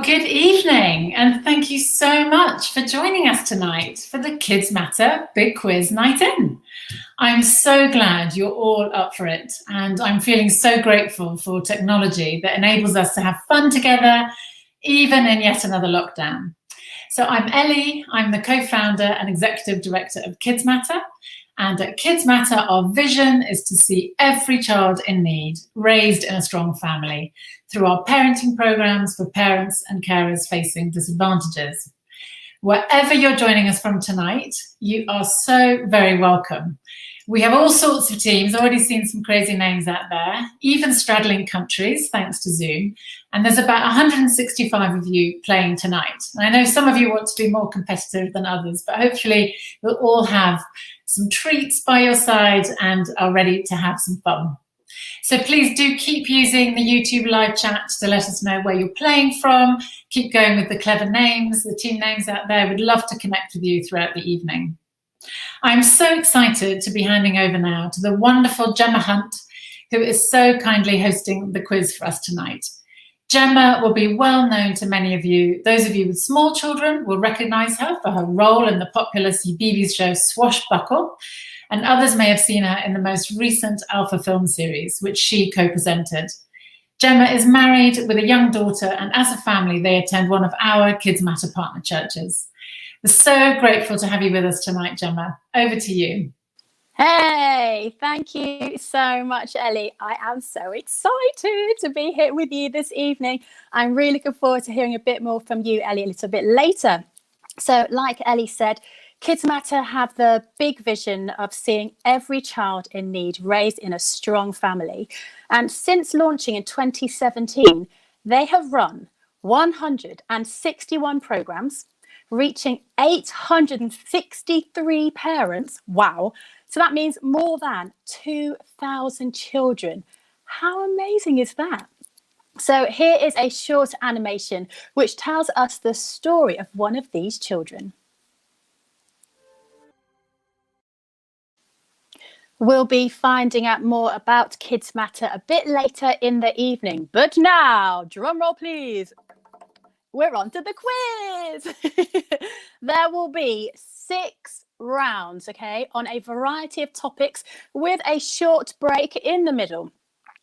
Good evening, and thank you so much for joining us tonight for the Kids Matter Big Quiz Night In. I'm so glad you're all up for it, and I'm feeling so grateful for technology that enables us to have fun together, even in yet another lockdown. So I'm Ellie, I'm the co-founder and executive director of Kids Matter, and at Kids Matter, our vision is to see every child in need raised in a strong family through our parenting programs for parents and carers facing disadvantages. Wherever you're joining us from tonight, you are so very welcome. We have all sorts of teams, already seen some crazy names out there, even straddling countries, thanks to Zoom. And there's about 165 of you playing tonight. And I know some of you want to be more competitive than others, but hopefully you'll all have some treats by your side and are ready to have some fun. So please do keep using the YouTube live chat to let us know where you're playing from. Keep going with the clever names, the team names out there. We'd love to connect with you throughout the evening. I'm so excited to be handing over now to the wonderful Gemma Hunt, who is so kindly hosting the quiz for us tonight. Gemma will be well known to many of you. Those of you with small children will recognise her for her role in the popular CBeebies show Swashbuckle, and others may have seen her in the most recent Alpha film series, which she co-presented. Gemma is married with a young daughter, and as a family, they attend one of our Kids Matter partner churches. We're so grateful to have you with us tonight, Gemma. Over to you. Hey, thank you so much, Ellie. I am so excited to be here with you this evening. I'm really looking forward to hearing a bit more from you, Ellie, a little bit later. So like Ellie said, Kids Matter have the big vision of seeing every child in need raised in a strong family. And since launching in 2017, they have run 161 programs, reaching 863 parents. Wow. So that means more than 2,000 children. How amazing is that? So here is a short animation which tells us the story of one of these children. We'll be finding out more about Kids Matter a bit later in the evening. But now, drum roll please. We're on to the quiz. There will be 6 rounds, okay, on a variety of topics with a short break in the middle.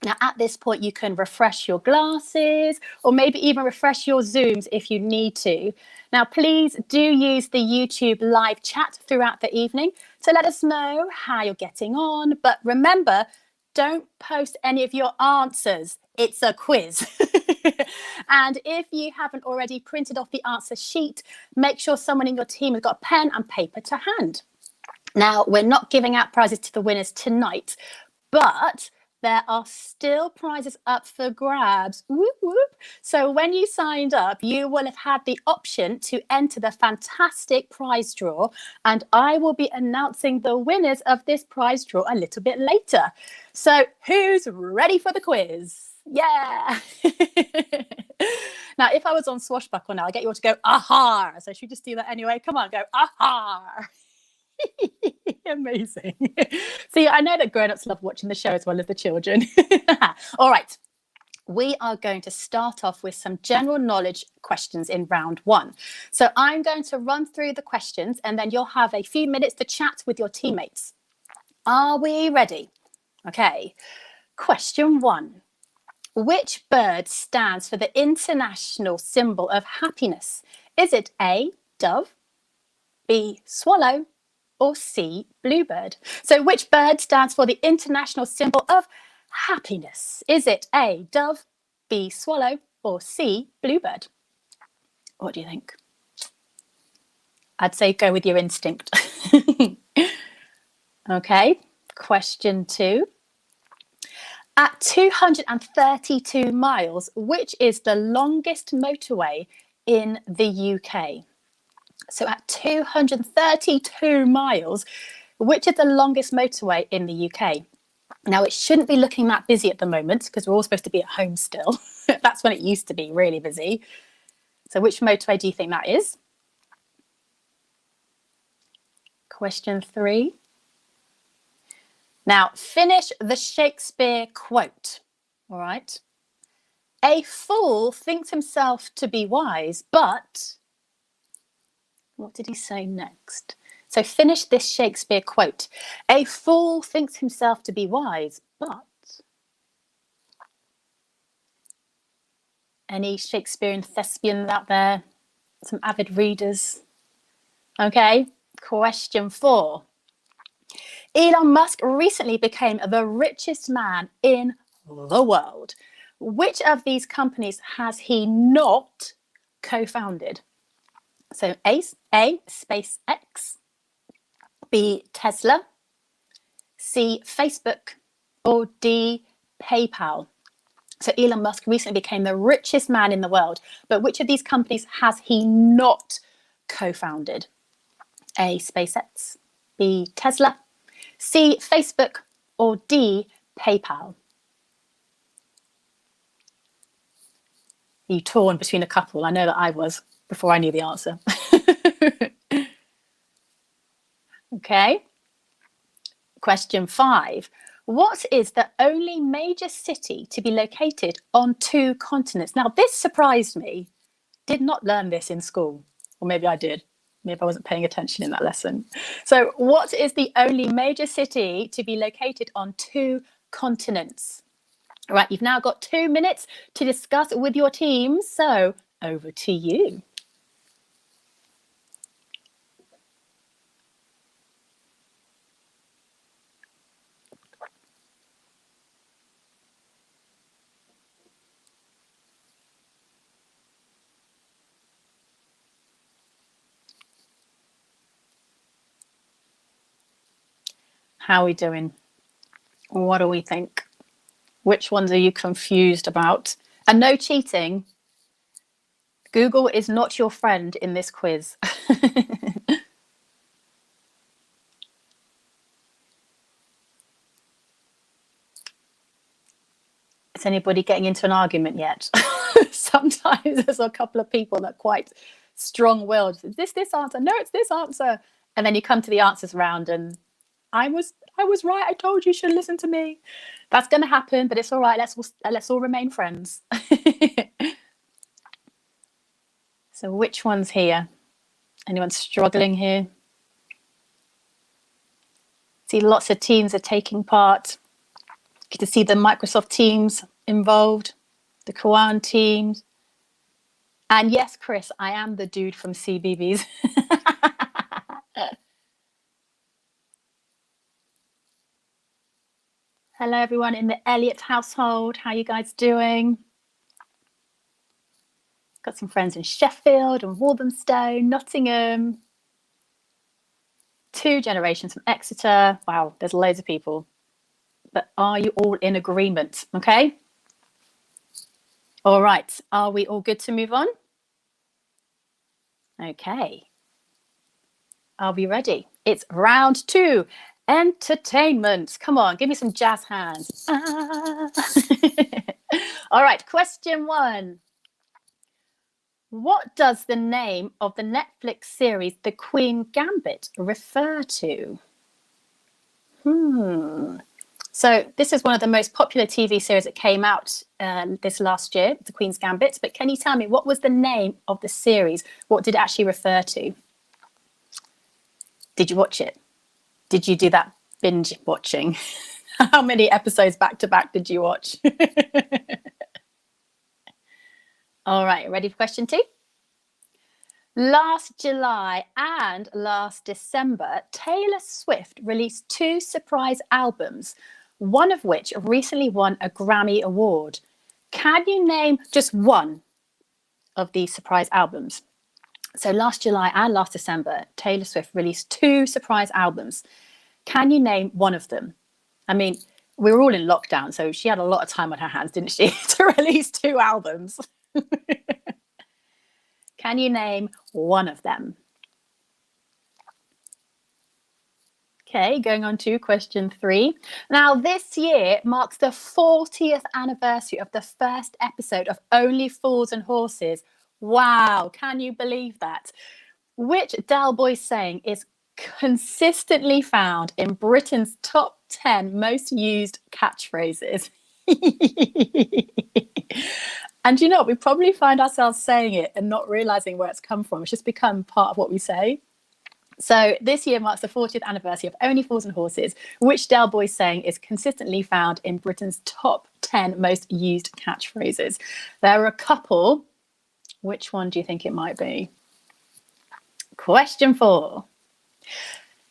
Now, at this point, you can refresh your glasses or maybe even refresh your Zooms if you need to. Now, please do use the YouTube live chat throughout the evening to let us know how you're getting on. But remember, don't post any of your answers. It's a quiz. And if you haven't already printed off the answer sheet, make sure someone in your team has got a pen and paper to hand. Now, we're not giving out prizes to the winners tonight, but there are still prizes up for grabs. Whoop, whoop. So when you signed up, you will have had the option to enter the fantastic prize draw, and I will be announcing the winners of this prize draw a little bit later. So who's ready for the quiz? Yeah. Now, if I was on Swashbuckle now, I'd get you all to go, aha. So should we just do that anyway? Come on, go, aha. Amazing. See, I know that grown-ups love watching the show as well as the children. All right. We are going to start off with some general knowledge questions in round 1. So I'm going to run through the questions and then you'll have a few minutes to chat with your teammates. Are we ready? Okay. Question 1. Which bird stands for the international symbol of happiness? Is it A, dove, B, swallow, or C, bluebird? So which bird stands for the international symbol of happiness? Is it A, dove, B, swallow, or C, bluebird? What do you think? I'd say go with your instinct. Okay, question 2. At 232 miles, which is the longest motorway in the UK? So at 232 miles, which is the longest motorway in the UK? Now, it shouldn't be looking that busy at the moment because we're all supposed to be at home still. That's when it used to be really busy. So which motorway do you think that is? Question 3. Now, finish the Shakespeare quote. All right. A fool thinks himself to be wise, but what did he say next? So finish this Shakespeare quote. A fool thinks himself to be wise, but... Any Shakespearean thespians out there? Some avid readers? Okay, question 4. Elon Musk recently became the richest man in the world. Which of these companies has he not co-founded? So A, SpaceX, B, Tesla, C, Facebook, or D, PayPal? So Elon Musk recently became the richest man in the world, but which of these companies has he not co-founded? A, SpaceX, B, Tesla, C, Facebook, or D, PayPal? Are you torn between a couple? I know that I was before I knew the answer. Okay. Question 5. What is the only major city to be located on 2 continents? Now, this surprised me. Did not learn this in school. Or maybe I did. Maybe I wasn't paying attention in that lesson. So what is the only major city to be located on 2 continents? All right, you've now got 2 minutes to discuss with your team. So over to you. How are we doing? What do we think? Which ones are you confused about? And no cheating. Google is not your friend in this quiz. Is anybody getting into an argument yet? Sometimes there's a couple of people that are quite strong-willed. This answer? No, it's this answer. And then you come to the answers round and I was right. I told you should listen to me. That's going to happen, but it's all right. Let's all remain friends. So which one's here? Anyone struggling here? See, lots of teams are taking part. Get to see the Microsoft teams involved, the Koan teams. And yes, Chris, I am the dude from CBeebies. Hello, everyone in the Elliott household. How are you guys doing? Got some friends in Sheffield and Walthamstow, Nottingham. 2 generations from Exeter. Wow, there's loads of people. But are you all in agreement? Okay. All right. Are we all good to move on? Okay. Are we ready? It's round 2. Entertainment. Come on, give me some jazz hands. All right, question 1. What does the name of the Netflix series The Queen's Gambit refer to? So this is one of the most popular TV series that came out this last year, The Queen's Gambit. But can you tell me, what was the name of the series? What did it actually refer to? Did you watch it? Did you do that binge watching? How many episodes back to back did you watch? All right, ready for question 2? Last July and last December, Taylor Swift released 2 surprise albums, one of which recently won a Grammy Award. Can you name just one of these surprise albums? So last July and last December, Taylor Swift released 2 surprise albums. Can you name one of them? I mean, we were all in lockdown, so she had a lot of time on her hands, didn't she, to release 2 albums? Can you name one of them? Okay, going on to question 3. Now, this year marks the 40th anniversary of the first episode of Only Fools and Horses. Wow, can you believe that? Which Del Boy saying is consistently found in Britain's top 10 most used catchphrases? And you know what? We probably find ourselves saying it and not realizing where it's come from. It's just become part of what we say. So this year marks the 40th anniversary of Only Fools and Horses, which Del Boy's saying is consistently found in Britain's top 10 most used catchphrases. There are a couple. Which one do you think it might be? Question 4.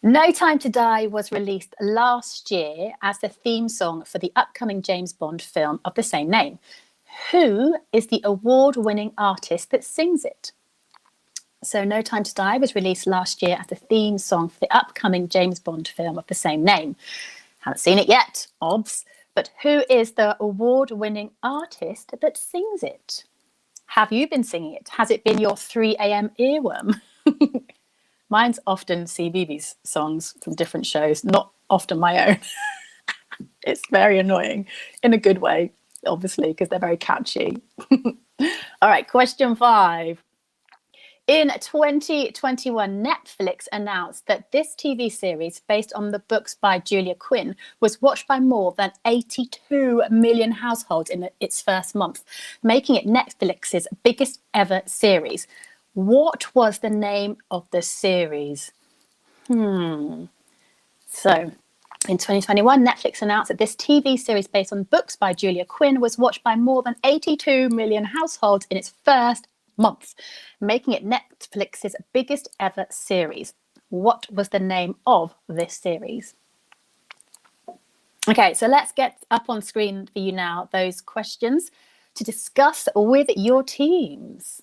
No Time to Die was released last year as the theme song for the upcoming James Bond film of the same name. Who is the award-winning artist that sings it? So No Time to Die was released last year as the theme song for the upcoming James Bond film of the same name. Haven't seen it yet, obs. But who is the award-winning artist that sings it? Have you been singing it? Has it been your 3 a.m. earworm? Mine's often CBeebies songs from different shows, not often my own. It's very annoying in a good way, obviously, because they're very catchy. All right, question 5. In 2021, Netflix announced that this TV series, based on the books by Julia Quinn, was watched by more than 82 million households in its first month, making it Netflix's biggest ever series. What was the name of the series? So, in 2021, Netflix announced that this TV series based on books by Julia Quinn was watched by more than 82 million households in its first month, making it Netflix's biggest ever series. What was the name of this series? Okay, so let's get up on screen for you now those questions to discuss with your teams.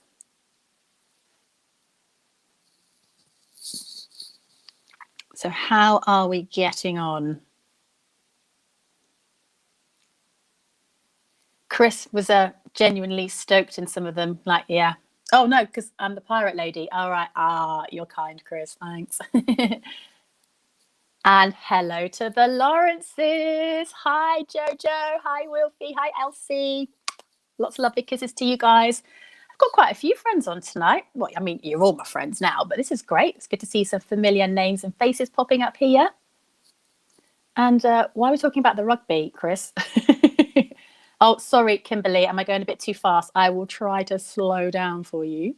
So how are we getting on? Chris was genuinely stoked in some of them. Like, yeah. Oh, no, because I'm the pirate lady. All right. You're kind, Chris. Thanks. And hello to the Lawrences. Hi, Jojo. Hi, Wilfie. Hi, Elsie. Lots of lovely kisses to you guys. I've got quite a few friends on tonight. Well, I mean, you're all my friends now, but this is great. It's good to see some familiar names and faces popping up here. And why are we talking about the rugby, Chris? Oh, sorry, Kimberly. Am I going a bit too fast? I will try to slow down for you.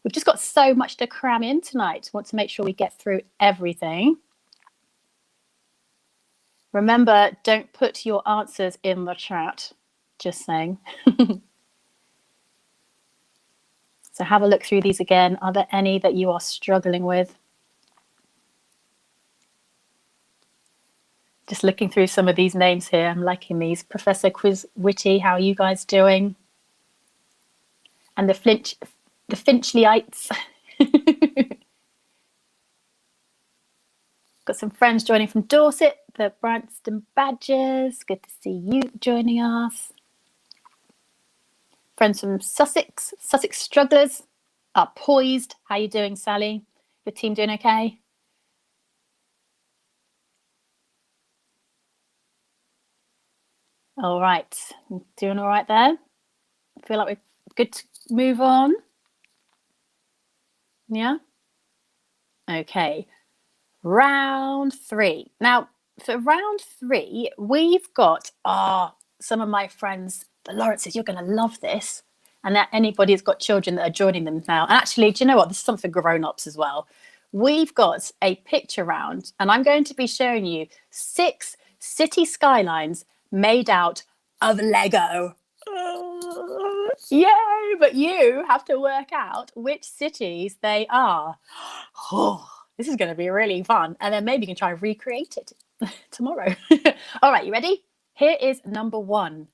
We've just got so much to cram in tonight. Want to make sure we get through everything. Remember, don't put your answers in the chat. Just saying. So have a look through these again. Are there any that you are struggling with? Just looking through some of these names here. I'm liking these. Professor Quiz Witty, how are you guys doing? And the Finchleyites. Got some friends joining from Dorset, the Branston Badgers. Good to see you joining us. Friends from Sussex, Sussex Strugglers are poised. How are you doing, Sally? Your team doing okay? All right, doing all right there? I feel like we're good to move on. Yeah? Okay, round 3. Now, for round 3, we've got some of my friends, the Lawrences. You're going to love this. And that anybody who's got children that are joining them now. And actually, do you know what? This is something for grown-ups as well. We've got a picture round, and I'm going to be showing you 6 city skylines made out of Lego. Yay! But you have to work out which cities they are. Oh, this is going to be really fun. And then maybe you can try and recreate it tomorrow. All right, you ready? Here is number 1.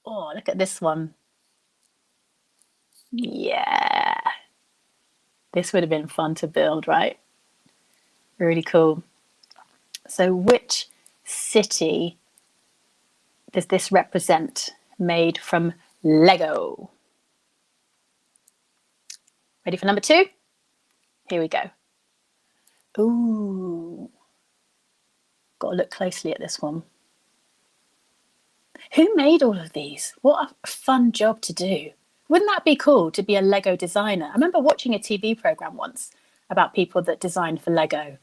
Oh, look at this one. Yeah. This would have been fun to build, right? Really cool. So which city does this represent made from Lego? Ready for number 2? Here we go. Ooh. Got to look closely at this one. Who made all of these? What a fun job to do. Wouldn't that be cool to be a Lego designer? I remember watching a TV program once about people that designed for Lego,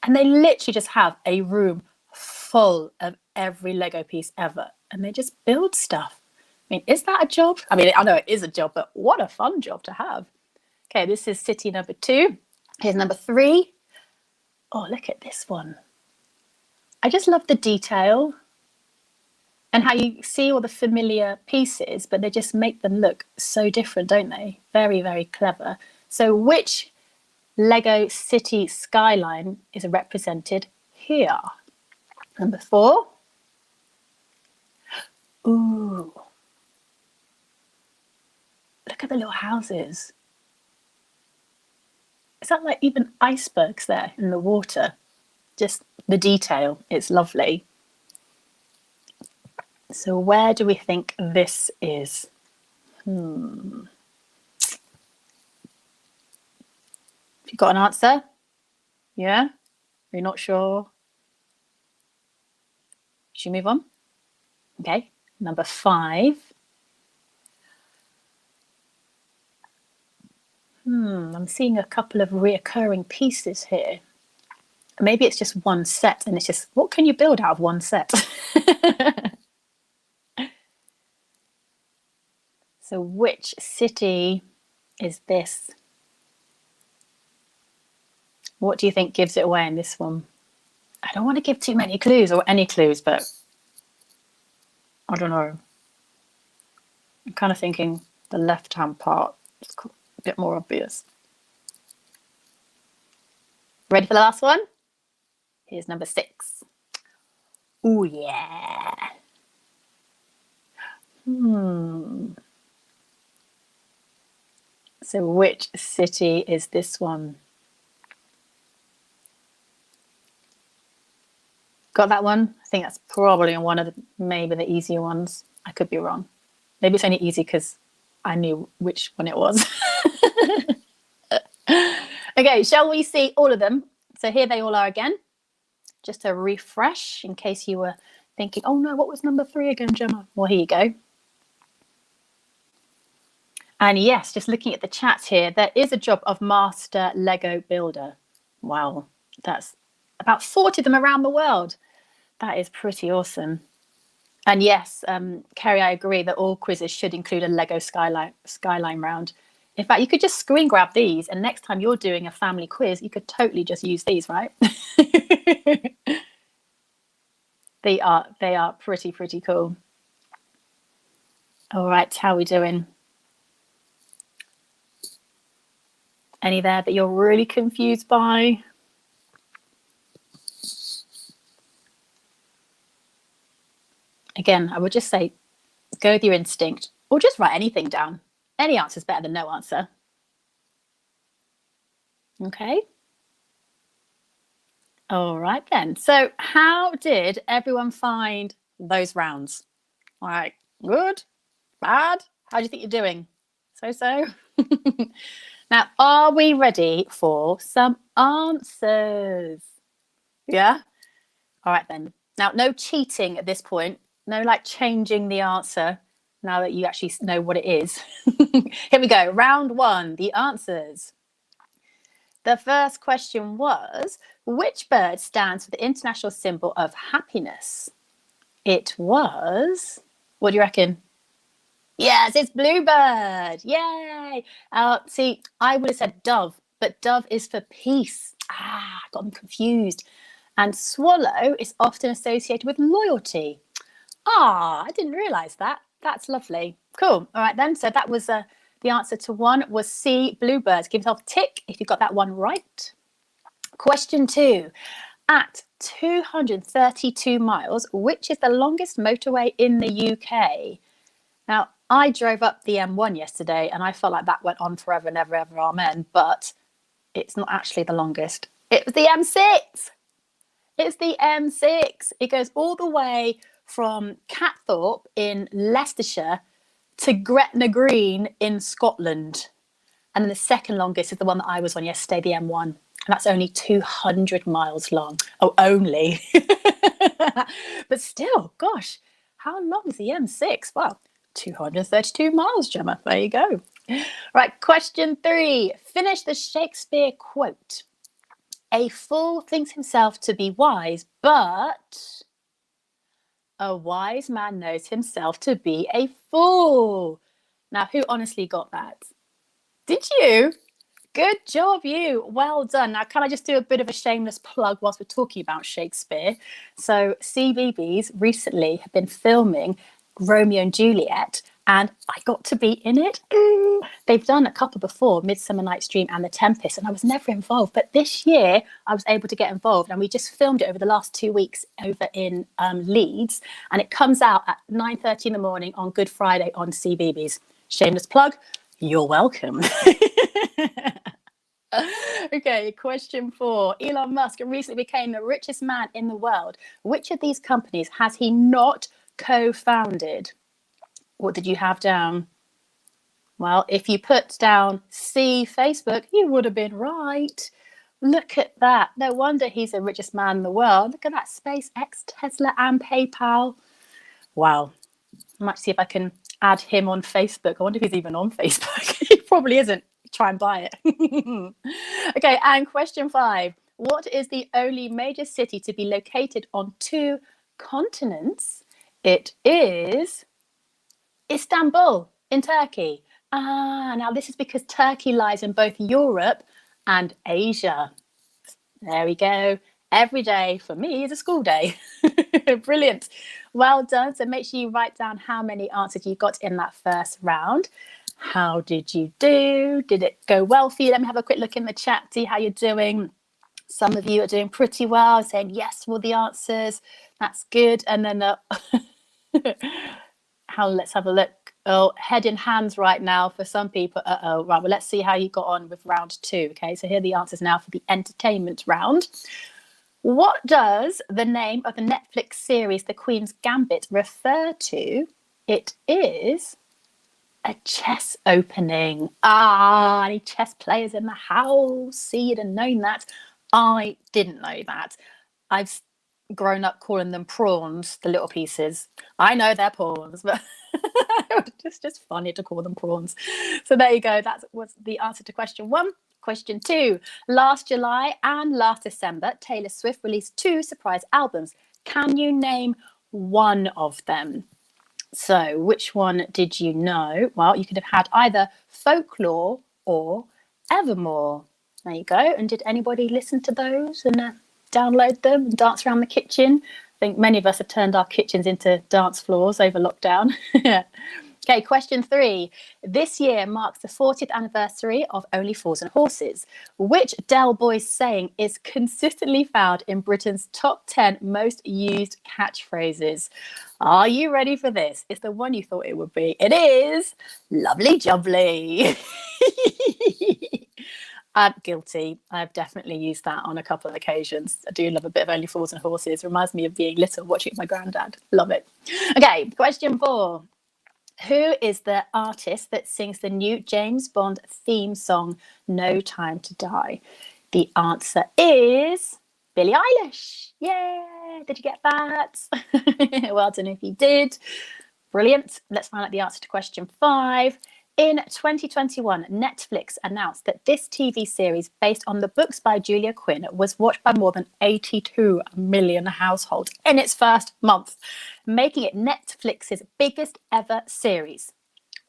and they literally just have a room full of every Lego piece ever, and they just build stuff. mean, is that a job? I mean, I know it is a job, but what a fun job to have. Okay, this is city number 2. Here's number 3. Oh, look at this one. I just love the detail and how you see all the familiar pieces, but they just make them look so different, don't they? Very, very clever. So which Lego city skyline is represented here? Number 4. Ooh. Look at the little houses. Is that like even icebergs there in the water? Just the detail, it's lovely. So where do we think this is? Have you got an answer? Yeah? You're not sure? Should we move on? Okay, number 5. I'm seeing a couple of reoccurring pieces here. Maybe it's just one set and it's just, what can you build out of one set? So which city is this? What do you think gives it away in this one? I don't want to give too many clues or any clues, but I don't know. I'm kind of thinking the left-hand part is a bit more obvious. Ready for the last one? Here's number 6. Oh, yeah. So which city is this one? Got that one? I think that's probably one of maybe the easier ones. I could be wrong. Maybe it's only easy because I knew which one it was. Okay, shall we see all of them? So here they all are again. Just a refresh in case you were thinking, oh no, what was number 3 again, Gemma? Well, here you go. And yes, just looking at the chat here, there is a job of Master Lego Builder. Wow, that's about 40 of them around the world. That is pretty awesome. And yes, Kerry, I agree that all quizzes should include a Lego skyline round. In fact, you could just screen grab these, and next time you're doing a family quiz, you could totally just use these, right? They are pretty cool. All right, how are we doing? Any there that you're really confused by? Again, I would just say, go with your instinct, or just write anything down. Any answer is better than no answer. Okay. All right then. So how did everyone find those rounds? All right, good, bad? How do you think you're doing? So? Now, are we ready for some answers? Yeah? All right then. Now, no cheating at this point. No like changing the answer now that you actually know what it is. Here we go. Round 1, the answers. The first question was, which bird stands for the international symbol of happiness? It was, what do you reckon? Yes, it's bluebird. Yay. See, I would have said dove, but dove is for peace. Got them confused. And swallow is often associated with loyalty. I didn't realise that. That's lovely. Cool. All right then. So that was the answer to 1 was C, bluebirds. Give yourself a tick if you got that one right. Question 2. At 232 miles, which is the longest motorway in the UK? Now, I drove up the M1 yesterday and I felt like that went on forever and ever, ever, amen. But it's not actually the longest. It was the M6. It's the M6. It goes all the way from Catthorpe in Leicestershire to Gretna Green in Scotland. And then the second longest is the one that I was on yesterday, the M1. And that's only 200 miles long. Oh, only. But still, gosh, how long is the M6? Well, 232 miles, Gemma. There you go. Right, question 3. Finish the Shakespeare quote. A fool thinks himself to be wise, but A wise man knows himself to be a fool. Now, who honestly got that? Did you? Good job, you. Well done. Now, can I just do a bit of a shameless plug whilst we're talking about Shakespeare? So, CBeebies recently have been filming Romeo and Juliet, and I got to be in it. They've done a couple before, Midsummer Night's Dream and The Tempest, and I was never involved. But this year, I was able to get involved, and we just filmed it over the last 2 weeks over in Leeds, and it comes out at 9:30 in the morning on Good Friday on CBeebies. Shameless plug. You're welcome. Okay, question 4. Elon Musk recently became the richest man in the world. Which of these companies has he not co-founded? What did you have down? Well, if you put down C, Facebook, you would have been right. Look at that. No wonder he's the richest man in the world. Look at that. SpaceX, Tesla, and PayPal. Wow. I might see if I can add him on Facebook. I wonder if he's even on Facebook. He probably isn't. Try and buy it. Okay, and question 5. What is the only major city to be located on 2 continents? It is Istanbul in Turkey. Now this is because Turkey lies in both Europe and Asia. There we go. Every day for me is a school day. Brilliant. Well done. So make sure you write down how many answers you got in that first round. How did you do? Did it go well for you? Let me have a quick look in the chat, see how you're doing. Some of you are doing pretty well, saying yes for all the answers. That's good. And then let's have a look. Oh, head in hands right now for some people. Right, well, let's see how you got on with round 2. Okay, so here are the answers now for the entertainment round. What does the name of the Netflix series The Queen's Gambit refer to? It is a chess opening. Any chess players in the house? See, you'd have known that. I didn't know that. I've grown up calling them prawns, the little pieces. I know they're pawns, but it's just funny to call them prawns. So there you go. That was the answer to question 1. Question 2. Last July and last December, Taylor Swift released 2 surprise albums. Can you name one of them? So which one did you know? Well, you could have had either Folklore or Evermore. There you go. And did anybody listen to those and download them and dance around the kitchen? I think many of us have turned our kitchens into dance floors over lockdown. Okay, question 3. This year marks the 40th anniversary of Only Fools and Horses. Which Del Boys saying is consistently found in Britain's top 10 most used catchphrases? Are you ready for this? It's the one you thought it would be. It is lovely jubbly. I'm guilty. I've definitely used that on a couple of occasions. I do love a bit of Only Fools and Horses. Reminds me of being little, watching my granddad. Love it. Okay, question 4. Who is the artist that sings the new James Bond theme song, No Time to Die? The answer is Billie Eilish. Yay! Did you get that? Well done if you did. Brilliant. Let's find out the answer to question 5. In 2021, Netflix announced that this TV series, based on the books by Julia Quinn, was watched by more than 82 million households in its first month, making it Netflix's biggest ever series.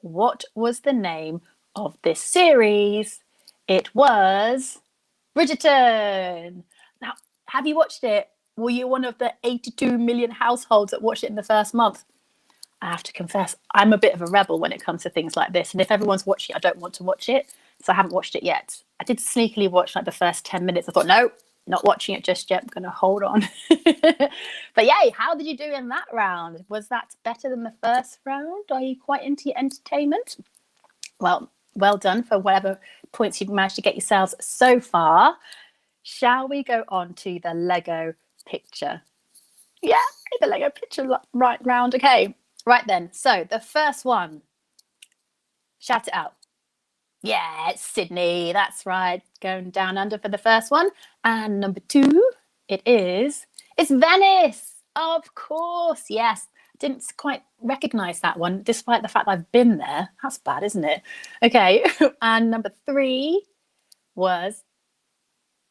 What was the name of this series? It was Bridgerton. Now, have you watched it? Were you one of the 82 million households that watched it in the first month? I have to confess, I'm a bit of a rebel when it comes to things like this. And if everyone's watching it, I don't want to watch it. So I haven't watched it yet. I did sneakily watch like the first 10 minutes. I thought, no, not watching it just yet. I'm going to hold on. But yay, how did you do in that round? Was that better than the first round? Are you quite into your entertainment? Well done for whatever points you've managed to get yourselves so far. Shall we go on to the Lego picture? Yeah, the Lego picture right round. Okay. Right then, so the first one, shout it out. Yeah, it's Sydney, that's right, going down under for the first one. And number 2, it's Venice, of course, yes. Didn't quite recognise that one, despite the fact that I've been there. That's bad, isn't it? Okay, and number 3 was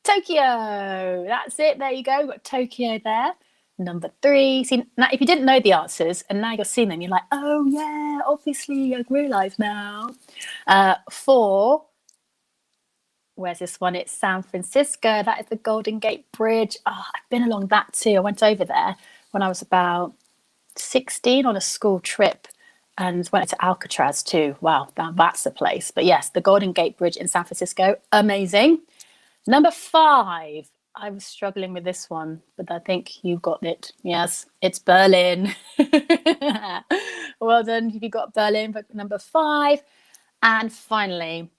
Tokyo. That's it, there you go, we've got Tokyo there. Number 3, see, now if you didn't know the answers and now you're seeing them, you're like, oh yeah, obviously I realise now. 4, where's this one? It's San Francisco. That is the Golden Gate Bridge. Oh, I've been along that too. I went over there when I was about 16 on a school trip and went to Alcatraz too. Wow, that's a place. But yes, the Golden Gate Bridge in San Francisco, amazing. Number 5, I was struggling with this one, but I think you got it. Yes, it's Berlin. Well done if you got Berlin for number 5. And finally,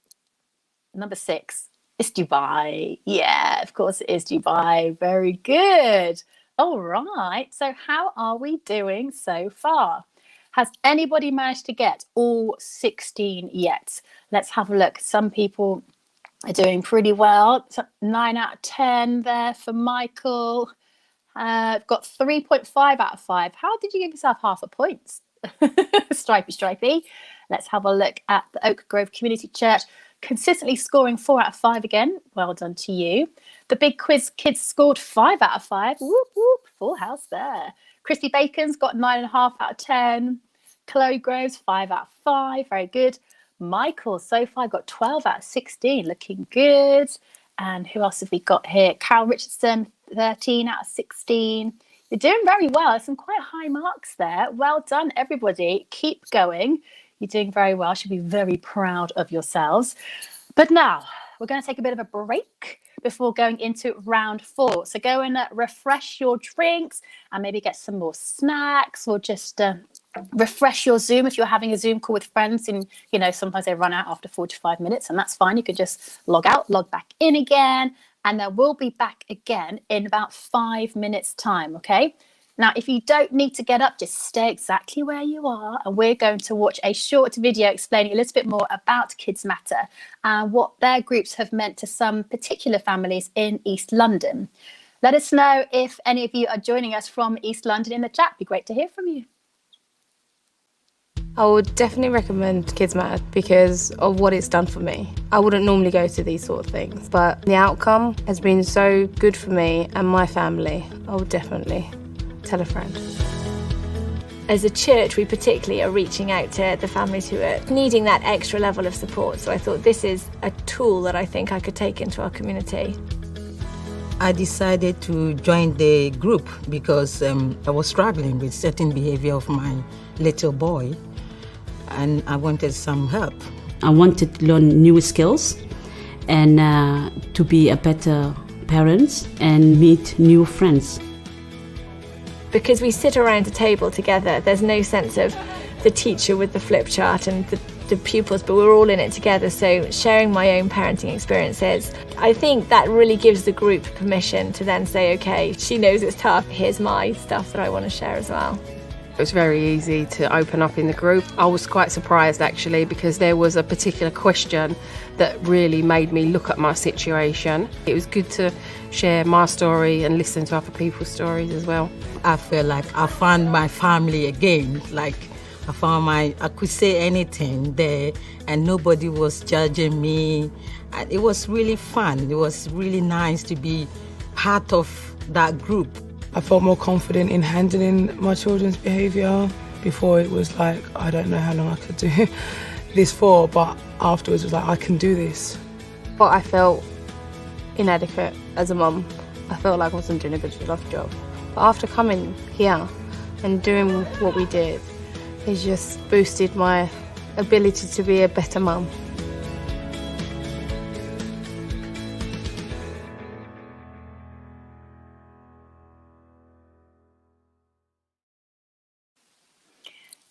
number 6 is Dubai. Yeah, of course it is Dubai. Very good. All right. So how are we doing so far? Has anybody managed to get all 16 yet? Let's have a look. Some people are doing pretty well. So 9 out of 10 there for Michael. I've got 3.5 out of 5. How did you give yourself half a point? Stripey. Let's have a look at the Oak Grove Community Church. Consistently scoring 4 out of 5 again. Well done to you. The Big Quiz Kids scored 5 out of 5. Whoop, whoop. Full house there. Christy Bacon's got 9.5 out of 10. Chloe Groves, 5 out of 5. Very good. Michael, so far, got 12 out of 16. Looking good. And who else have we got here? Carol Richardson, 13 out of 16. You're doing very well. There's some quite high marks there. Well done, everybody. Keep going. You're doing very well. Should be very proud of yourselves. But now we're going to take a bit of a break before going into round 4. So go and refresh your drinks and maybe get some more snacks, or just refresh your Zoom if you're having a Zoom call with friends. And, you know, sometimes they run out after 45 minutes, and that's fine. You could just log out, log back in again, and then we'll be back again in about 5 minutes time. Okay. Now, if you don't need to get up, just stay exactly where you are. And we're going to watch a short video explaining a little bit more about Kids Matter and what their groups have meant to some particular families in East London. Let us know if any of you are joining us from East London in the chat. It'd be great to hear from you. I would definitely recommend Kids Matter because of what it's done for me. I wouldn't normally go to these sort of things, but the outcome has been so good for me and my family. I would definitely tell a friend. As a church, we particularly are reaching out to the families who are needing that extra level of support. So I thought this is a tool that I think I could take into our community. I decided to join the group because I was struggling with certain behavior of my little boy, and I wanted some help. I wanted to learn new skills and to be a better parent and meet new friends. Because we sit around a table together, there's no sense of the teacher with the flip chart and the pupils, but we're all in it together. So sharing my own parenting experiences, I think that really gives the group permission to then say, okay, she knows it's tough, here's my stuff that I want to share as well. It was very easy to open up in the group. I was quite surprised actually, because there was a particular question that really made me look at my situation. It was good to share my story and listen to other people's stories as well. I felt like I found my family again. Like I could say anything there and nobody was judging me. And it was really fun. It was really nice to be part of that group. I felt more confident in handling my children's behaviour. Before it was like, I don't know how long I could do this for, but afterwards it was like, I can do this. But I felt inadequate as a mum. I felt like I wasn't doing a good enough job. But after coming here and doing what we did, it just boosted my ability to be a better mum.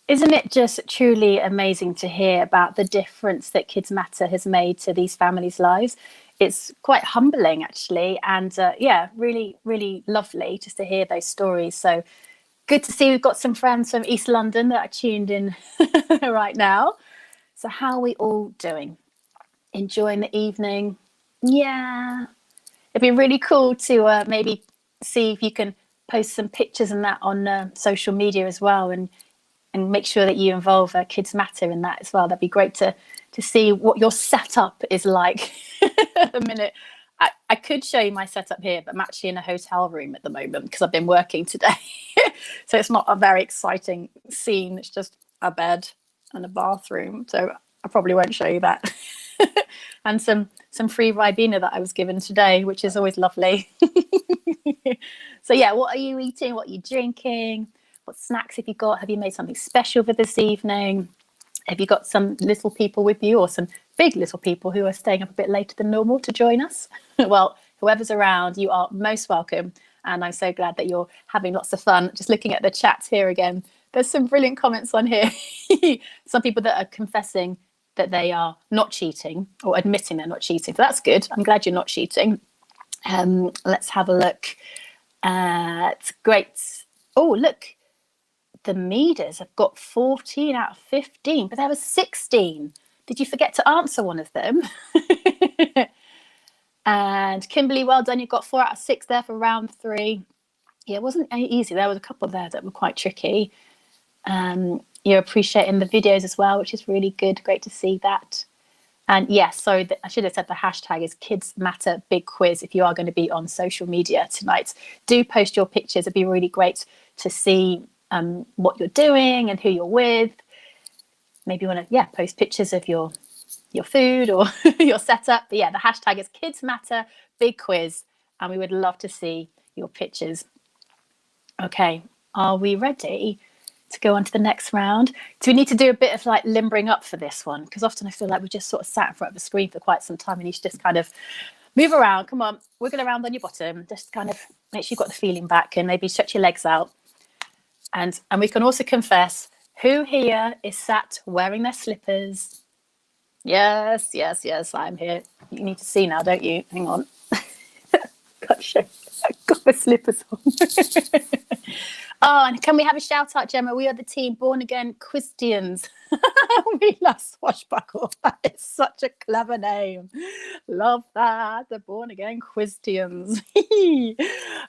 Isn't it just truly amazing to hear about the difference that Kids Matter has made to these families' lives? It's quite humbling, actually, and yeah, really, really lovely just to hear those stories. So good to see we've got some friends from East London that are tuned in right now. So how are we all doing? Enjoying the evening? Yeah. It'd be really cool to maybe see if you can post some pictures and that on social media as well, and make sure that you involve Kids Matter in that as well. That'd be great to see what your setup is like at the minute. I could show you my setup here, but I'm actually in a hotel room at the moment because I've been working today. So it's not a very exciting scene. It's just a bed and a bathroom. So I probably won't show you that. And some free Ribena that I was given today, which is always lovely. So yeah, what are you eating? What are you drinking? What snacks have you got? Have you made something special for this evening? Have you got some little people with you, or some big little people who are staying up a bit later than normal to join us? Well, whoever's around, you are most welcome. And I'm so glad that you're having lots of fun. Just looking at the chats here again, there's some brilliant comments on here. Some people that are confessing that they are not cheating, or admitting they're not cheating. So that's good. I'm glad you're not cheating. Let's have a look. It's great. Oh, look. The Meaders have got 14 out of 15, but there was 16. Did you forget to answer one of them? And Kimberly, well done. You've got 4 out of 6 there for round 3. Yeah, it wasn't easy. There was a couple there that were quite tricky. You're appreciating the videos as well, which is really good. Great to see that. And yes, sorry, I should have said the hashtag is Kids Matter Big Quiz. If you are going to be on social media tonight, do post your pictures. It'd be really great to see what you're doing and who you're with. Maybe you want to post pictures of your food or your setup. But yeah, the hashtag is Kids Matter Big Quiz, and we would love to see your pictures. Okay, are we ready to go on to the next round? Do we need to do a bit of like limbering up for this one? Because often I feel like we just sort of sat in front of the screen for quite some time, and you should just kind of move around. Come on, wiggle around on your bottom. Just kind of make sure you've got the feeling back, and maybe stretch your legs out. And we can also confess, who here is sat wearing their slippers? Yes, yes, yes, I'm here. You need to see now, don't you? Hang on. Gotcha. I've got my slippers on. Oh, and can we have a shout out, Gemma? We are the team Born Again Christians. We love Swashbuckle. That is such a clever name. Love that. The Born Again Christians.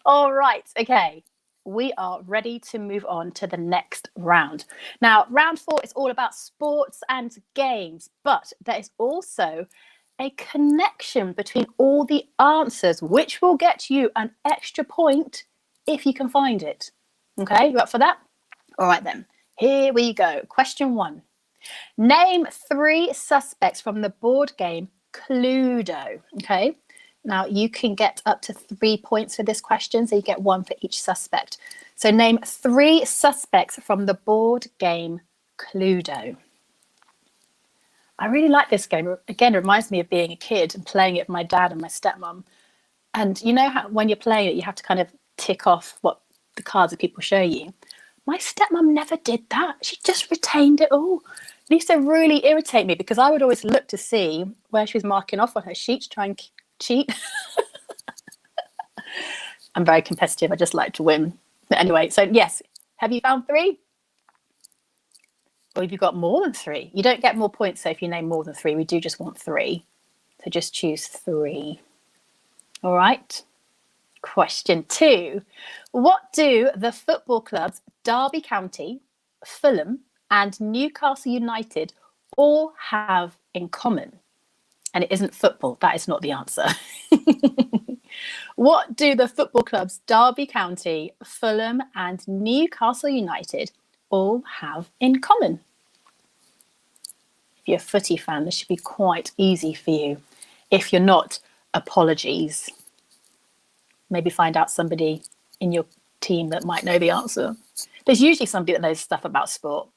All right. Okay. We are ready to move on to the next round. Now, round 4 is all about sports and games, but there is also a connection between all the answers, which will get you an extra point if you can find it. Okay, you up for that? All right, then. Here we go. Question 1. Name 3 suspects from the board game Cluedo. Okay. Now, you can get up to 3 points for this question, so you get 1 for each suspect. So name 3 suspects from the board game Cluedo. I really like this game. Again, it reminds me of being a kid and playing it with my dad and my stepmom. And you know how when you're playing it, you have to kind of tick off what the cards that people show you. My stepmom never did that. She just retained it all. It used to really irritate me because I would always look to see where she was marking off on her sheet to try and cheat. I'm very competitive. I just like to win. But anyway, so yes, have you found 3? Or have you got more than 3? You don't get more points, so if you name more than 3, we do just want 3. So just choose 3. All right. Question 2. What do the football clubs Derby County, Fulham, and Newcastle United all have in common? And it isn't football. That is not the answer. What do the football clubs Derby County, Fulham, and Newcastle United all have in common? If you're a footy fan, this should be quite easy for you. If you're not, apologies. Maybe find out somebody in your team that might know the answer. There's usually somebody that knows stuff about sport.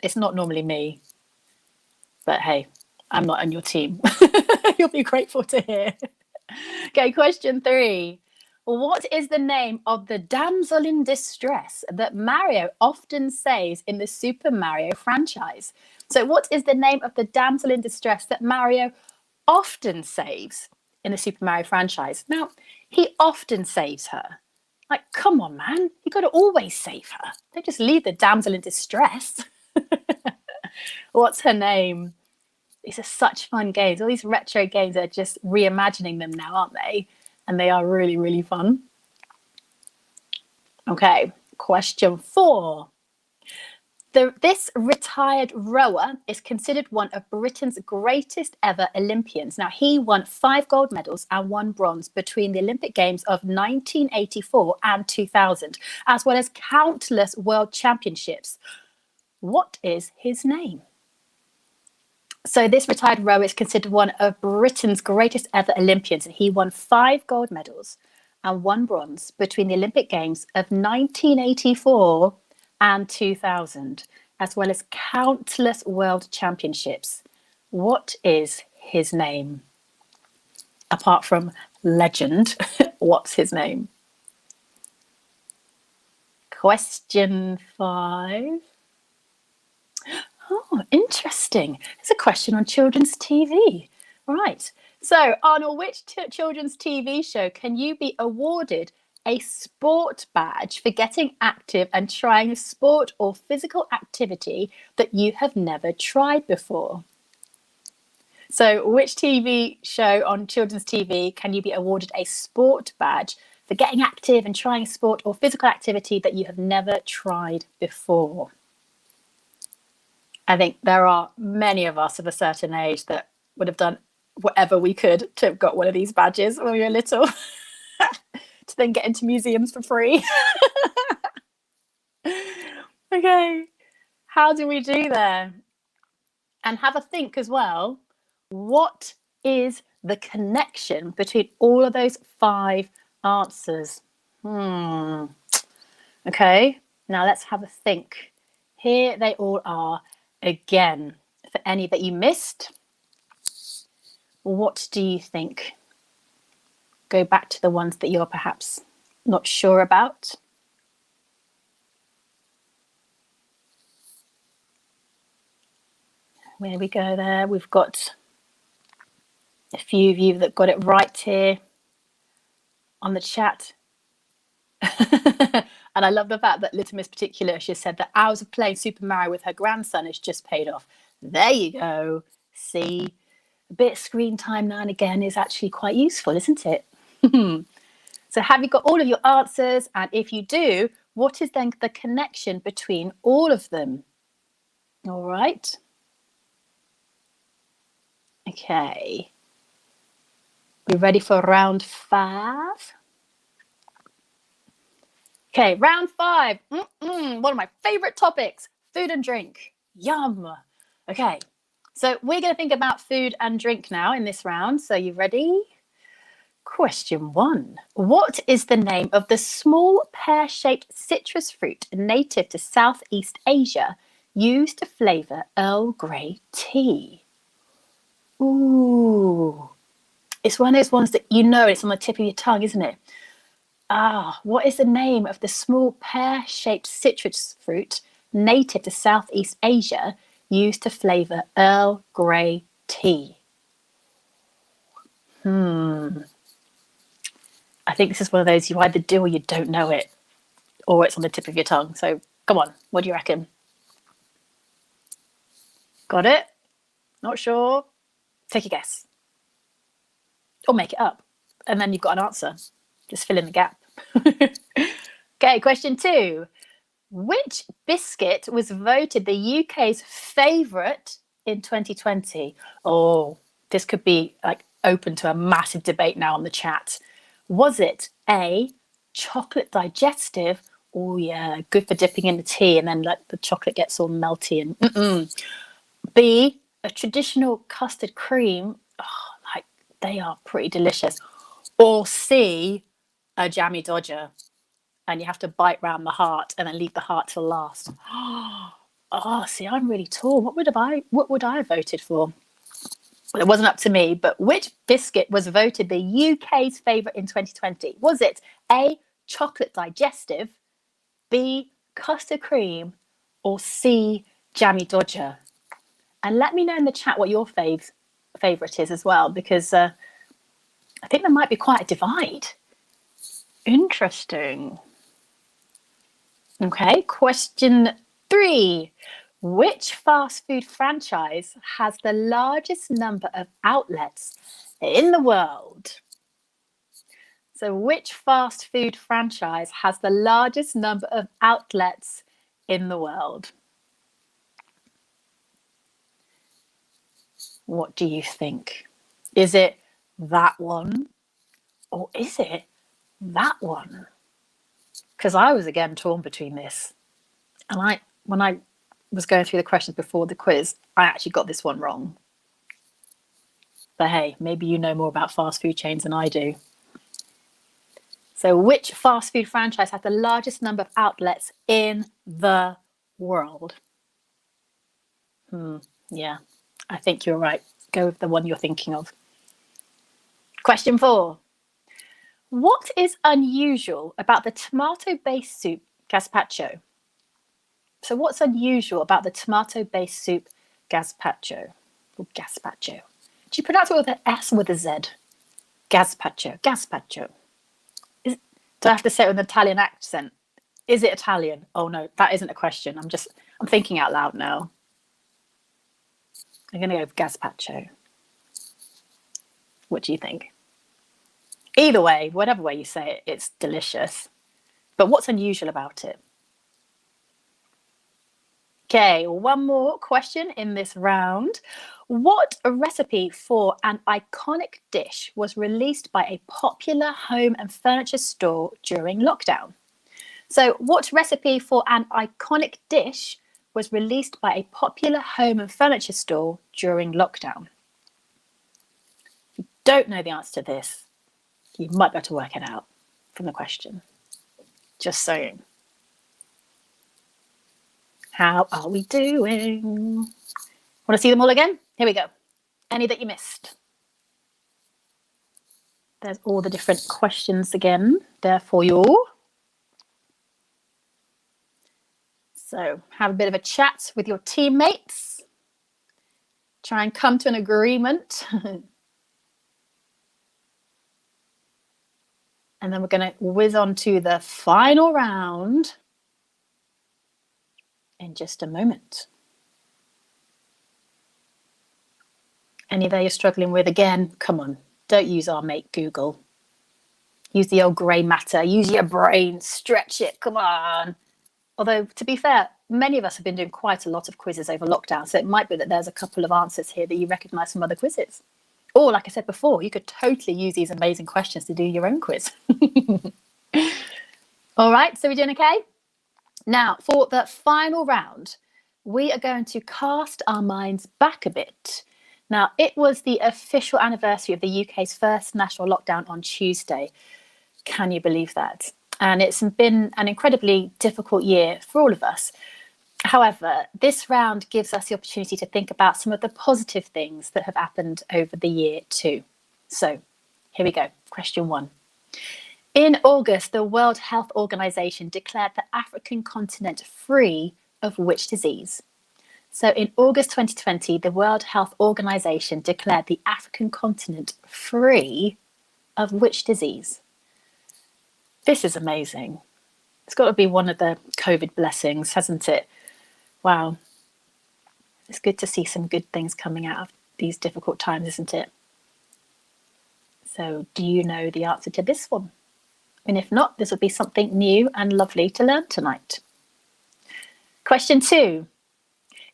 It's not normally me. But hey, I'm not on your team. You'll be grateful to hear. Okay, question 3. What is the name of the damsel in distress that Mario often saves in the Super Mario franchise? So what is the name of the damsel in distress that Mario often saves in the Super Mario franchise? Now, he often saves her. Like, come on, man. You got to always save her. Don't just leave the damsel in distress. What's her name? These are such fun games. All these retro games are just reimagining them now, aren't they? And they are really, really fun. Okay, question 4. This retired rower is considered one of Britain's greatest ever Olympians. Now, he won 5 gold medals and 1 bronze between the Olympic Games of 1984 and 2000, as well as countless world championships. What is his name? So this retired rower is considered one of Britain's greatest ever Olympians, and he won 5 gold medals and 1 bronze between the Olympic Games of 1984 and 2000, as well as countless world championships. What is his name? Apart from legend, what's his name? Question 5. Oh, interesting. There's a question on children's TV. Right. So, on which children's TV show can you be awarded a sport badge for getting active and trying a sport or physical activity that you have never tried before? So, which TV show on children's TV can you be awarded a sport badge for getting active and trying a sport or physical activity that you have never tried before? I think there are many of us of a certain age that would have done whatever we could to have got one of these badges when we were little to then get into museums for free. Okay, how do we do there? And have a think as well. What is the connection between all of those 5 answers? Okay, now let's have a think. Here they all are again. For any that you missed, what do you think? Go back to the ones that you're perhaps not sure about. Where we go there, we've got a few of you that got it right here on the chat. And I love the fact that Little Miss Particular, she said that hours of playing Super Mario with her grandson has just paid off. There you go. See, a bit of screen time now and again is actually quite useful, isn't it? So have you got all of your answers? And if you do, what is then the connection between all of them? All right. Okay. We ready for round 5? Okay, round 5. One of my favorite topics, food and drink. Yum. Okay, so we're going to think about food and drink now in this round. So you ready? Question 1. What is the name of the small pear-shaped citrus fruit native to Southeast Asia used to flavour Earl Grey tea? Ooh, it's one of those ones that you know it's on the tip of your tongue, isn't it? What is the name of the small pear-shaped citrus fruit native to Southeast Asia used to flavour Earl Grey tea? I think this is one of those you either do or you don't know it, or it's on the tip of your tongue. So come on, what do you reckon? Got it? Not sure? Take a guess. Or make it up. And then you've got an answer. Just fill in the gap. Okay, question 2. Which biscuit was voted the UK's favourite in 2020? Oh, this could be like open to a massive debate now on the chat. Was it A, chocolate digestive? Oh yeah, good for dipping in the tea and then like the chocolate gets all melty and B, a traditional custard cream. Oh, like they are pretty delicious. Or C, a jammy dodger, and you have to bite round the heart and then leave the heart till last. Oh, see, I'm really torn. What would I have voted for? Well, it wasn't up to me, but which biscuit was voted the UK's favourite in 2020? Was it A, chocolate digestive, B, custard cream, or C, jammy dodger? And let me know in the chat what your favourite is as well, because I think there might be quite a divide. Interesting. Okay, question 3. Which fast food franchise has the largest number of outlets in the world? So which fast food franchise has the largest number of outlets in the world? What do you think? Is it that one or is it that one? Because I was again torn between this. And when I was going through the questions before the quiz, I actually got this one wrong. But hey, maybe you know more about fast food chains than I do. So which fast food franchise has the largest number of outlets in the world? Yeah, I think you're right. Go with the one you're thinking of. Question 4. What is unusual about the tomato-based soup gazpacho? So what's unusual about the tomato-based soup gazpacho? Or gazpacho. Do you pronounce it with an S or with a Z? Gazpacho. Gazpacho. Do I have to say it with an Italian accent? Is it Italian? Oh no, that isn't a question. I'm thinking out loud now. I'm going to go with gazpacho. What do you think? Either way, whatever way you say it, it's delicious. But what's unusual about it? Okay, one more question in this round. What recipe for an iconic dish was released by a popular home and furniture store during lockdown? So what recipe for an iconic dish was released by a popular home and furniture store during lockdown? If you don't know the answer to this, you might be able to work it out from the question. Just saying. How are we doing? Want to see them all again? Here we go. Any that you missed? There's all the different questions again there for you all. So have a bit of a chat with your teammates. Try and come to an agreement. And then we're going to whiz on to the final round in just a moment. Any there you're struggling with? Again, come on, don't use our mate Google. Use the old grey matter. Use your brain. Stretch it. Come on. Although, to be fair, many of us have been doing quite a lot of quizzes over lockdown, so it might be that there's a couple of answers here that you recognise from other quizzes. Or, like I said before, you could totally use these amazing questions to do your own quiz. All right, so we're doing okay? Now, for the final round, we are going to cast our minds back a bit. Now, it was the official anniversary of the UK's first national lockdown on Tuesday. Can you believe that? And it's been an incredibly difficult year for all of us. However, this round gives us the opportunity to think about some of the positive things that have happened over the year too. So here we go. Question 1. In August, the World Health Organization declared the African continent free of which disease? So in August 2020, the World Health Organization declared the African continent free of which disease? This is amazing. It's got to be one of the COVID blessings, hasn't it? Wow. It's good to see some good things coming out of these difficult times, isn't it? So do you know the answer to this one? And if not, this will be something new and lovely to learn tonight. Question 2.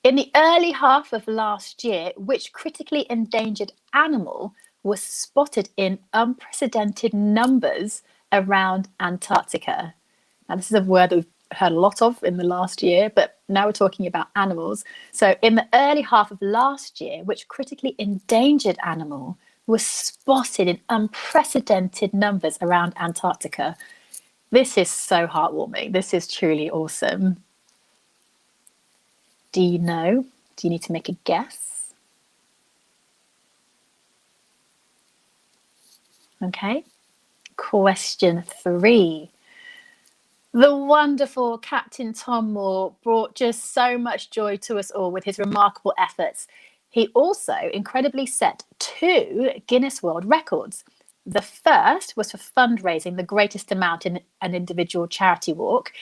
In the early half of last year, which critically endangered animal was spotted in unprecedented numbers around Antarctica? Now, this is a word that we've heard a lot of in the last year, but now we're talking about animals. So in the early half of last year, which critically endangered animal was spotted in unprecedented numbers around Antarctica? This is so heartwarming. This is truly awesome. Do you know? Do you need to make a guess? Okay. Question 3. The wonderful Captain Tom Moore brought just so much joy to us all with his remarkable efforts. He also incredibly set 2 Guinness World Records. The first was for fundraising the greatest amount in an individual charity walk.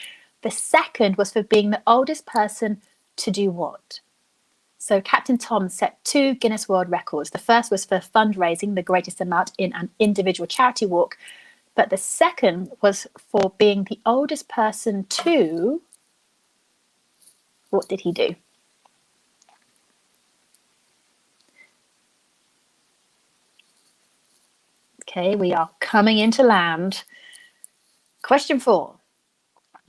The second was for being the oldest person to do what? So Captain Tom set 2 Guinness World Records. The first was for fundraising the greatest amount in an individual charity walk. But the second was for being the oldest person to... What did he do? Okay, we are coming into land. Question 4.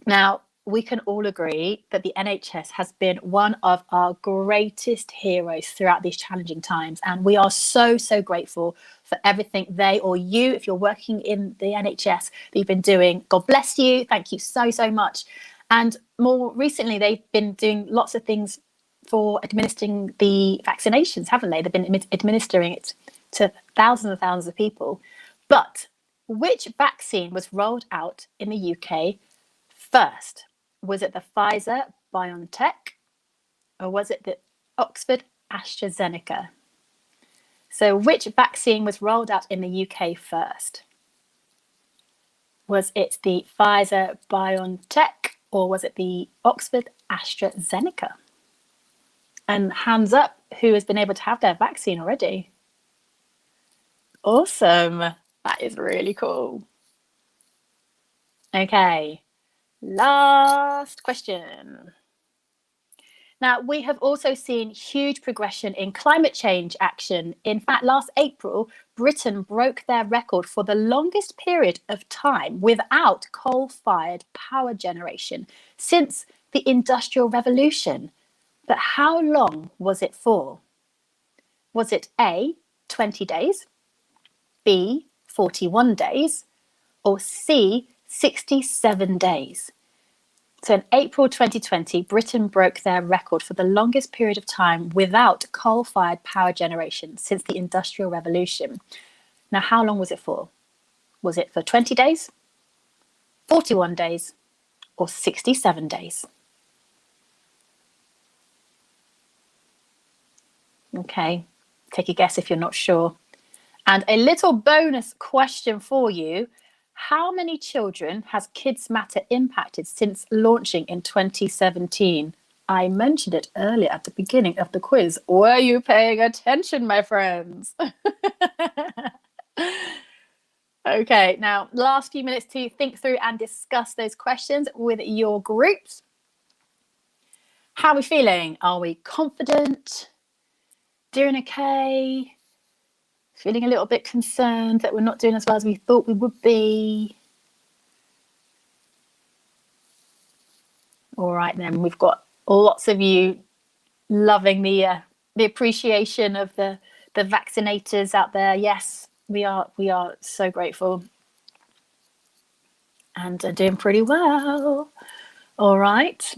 Now, we can all agree that the NHS has been one of our greatest heroes throughout these challenging times. And we are so, so grateful for everything they or you, if you're working in the NHS, that you've been doing. God bless you. Thank you so, so much. And more recently, they've been doing lots of things for administering the vaccinations, haven't they? They've been administering it to thousands and thousands of people. But which vaccine was rolled out in the UK first? Was it the Pfizer BioNTech, or was it the Oxford AstraZeneca? So which vaccine was rolled out in the UK first? Was it the Pfizer BioNTech, or was it the Oxford AstraZeneca? And hands up, who has been able to have their vaccine already? Awesome. That is really cool. Okay. Last question. Now, we have also seen huge progression in climate change action. In fact, last April, Britain broke their record for the longest period of time without coal-fired power generation since the Industrial Revolution. But how long was it for? Was it A, 20 days, B, 41 days, or C, 67 days? So in April 2020, Britain broke their record for the longest period of time without coal-fired power generation since the Industrial Revolution. Now, how long was it for? Was it for 20 days, 41 days, or 67 days? Okay, take a guess if you're not sure. And a little bonus question for you. How many children has Kids Matter impacted since launching in 2017? I mentioned it earlier at the beginning of the quiz. Were you paying attention, my friends? Okay, now last few minutes to think through and discuss those questions with your groups. How are we feeling? Are we confident? Doing okay? Feeling a little bit concerned that we're not doing as well as we thought we would be? All right, then, we've got lots of you loving the appreciation of the vaccinators out there. Yes, we are so grateful and are doing pretty well. All right.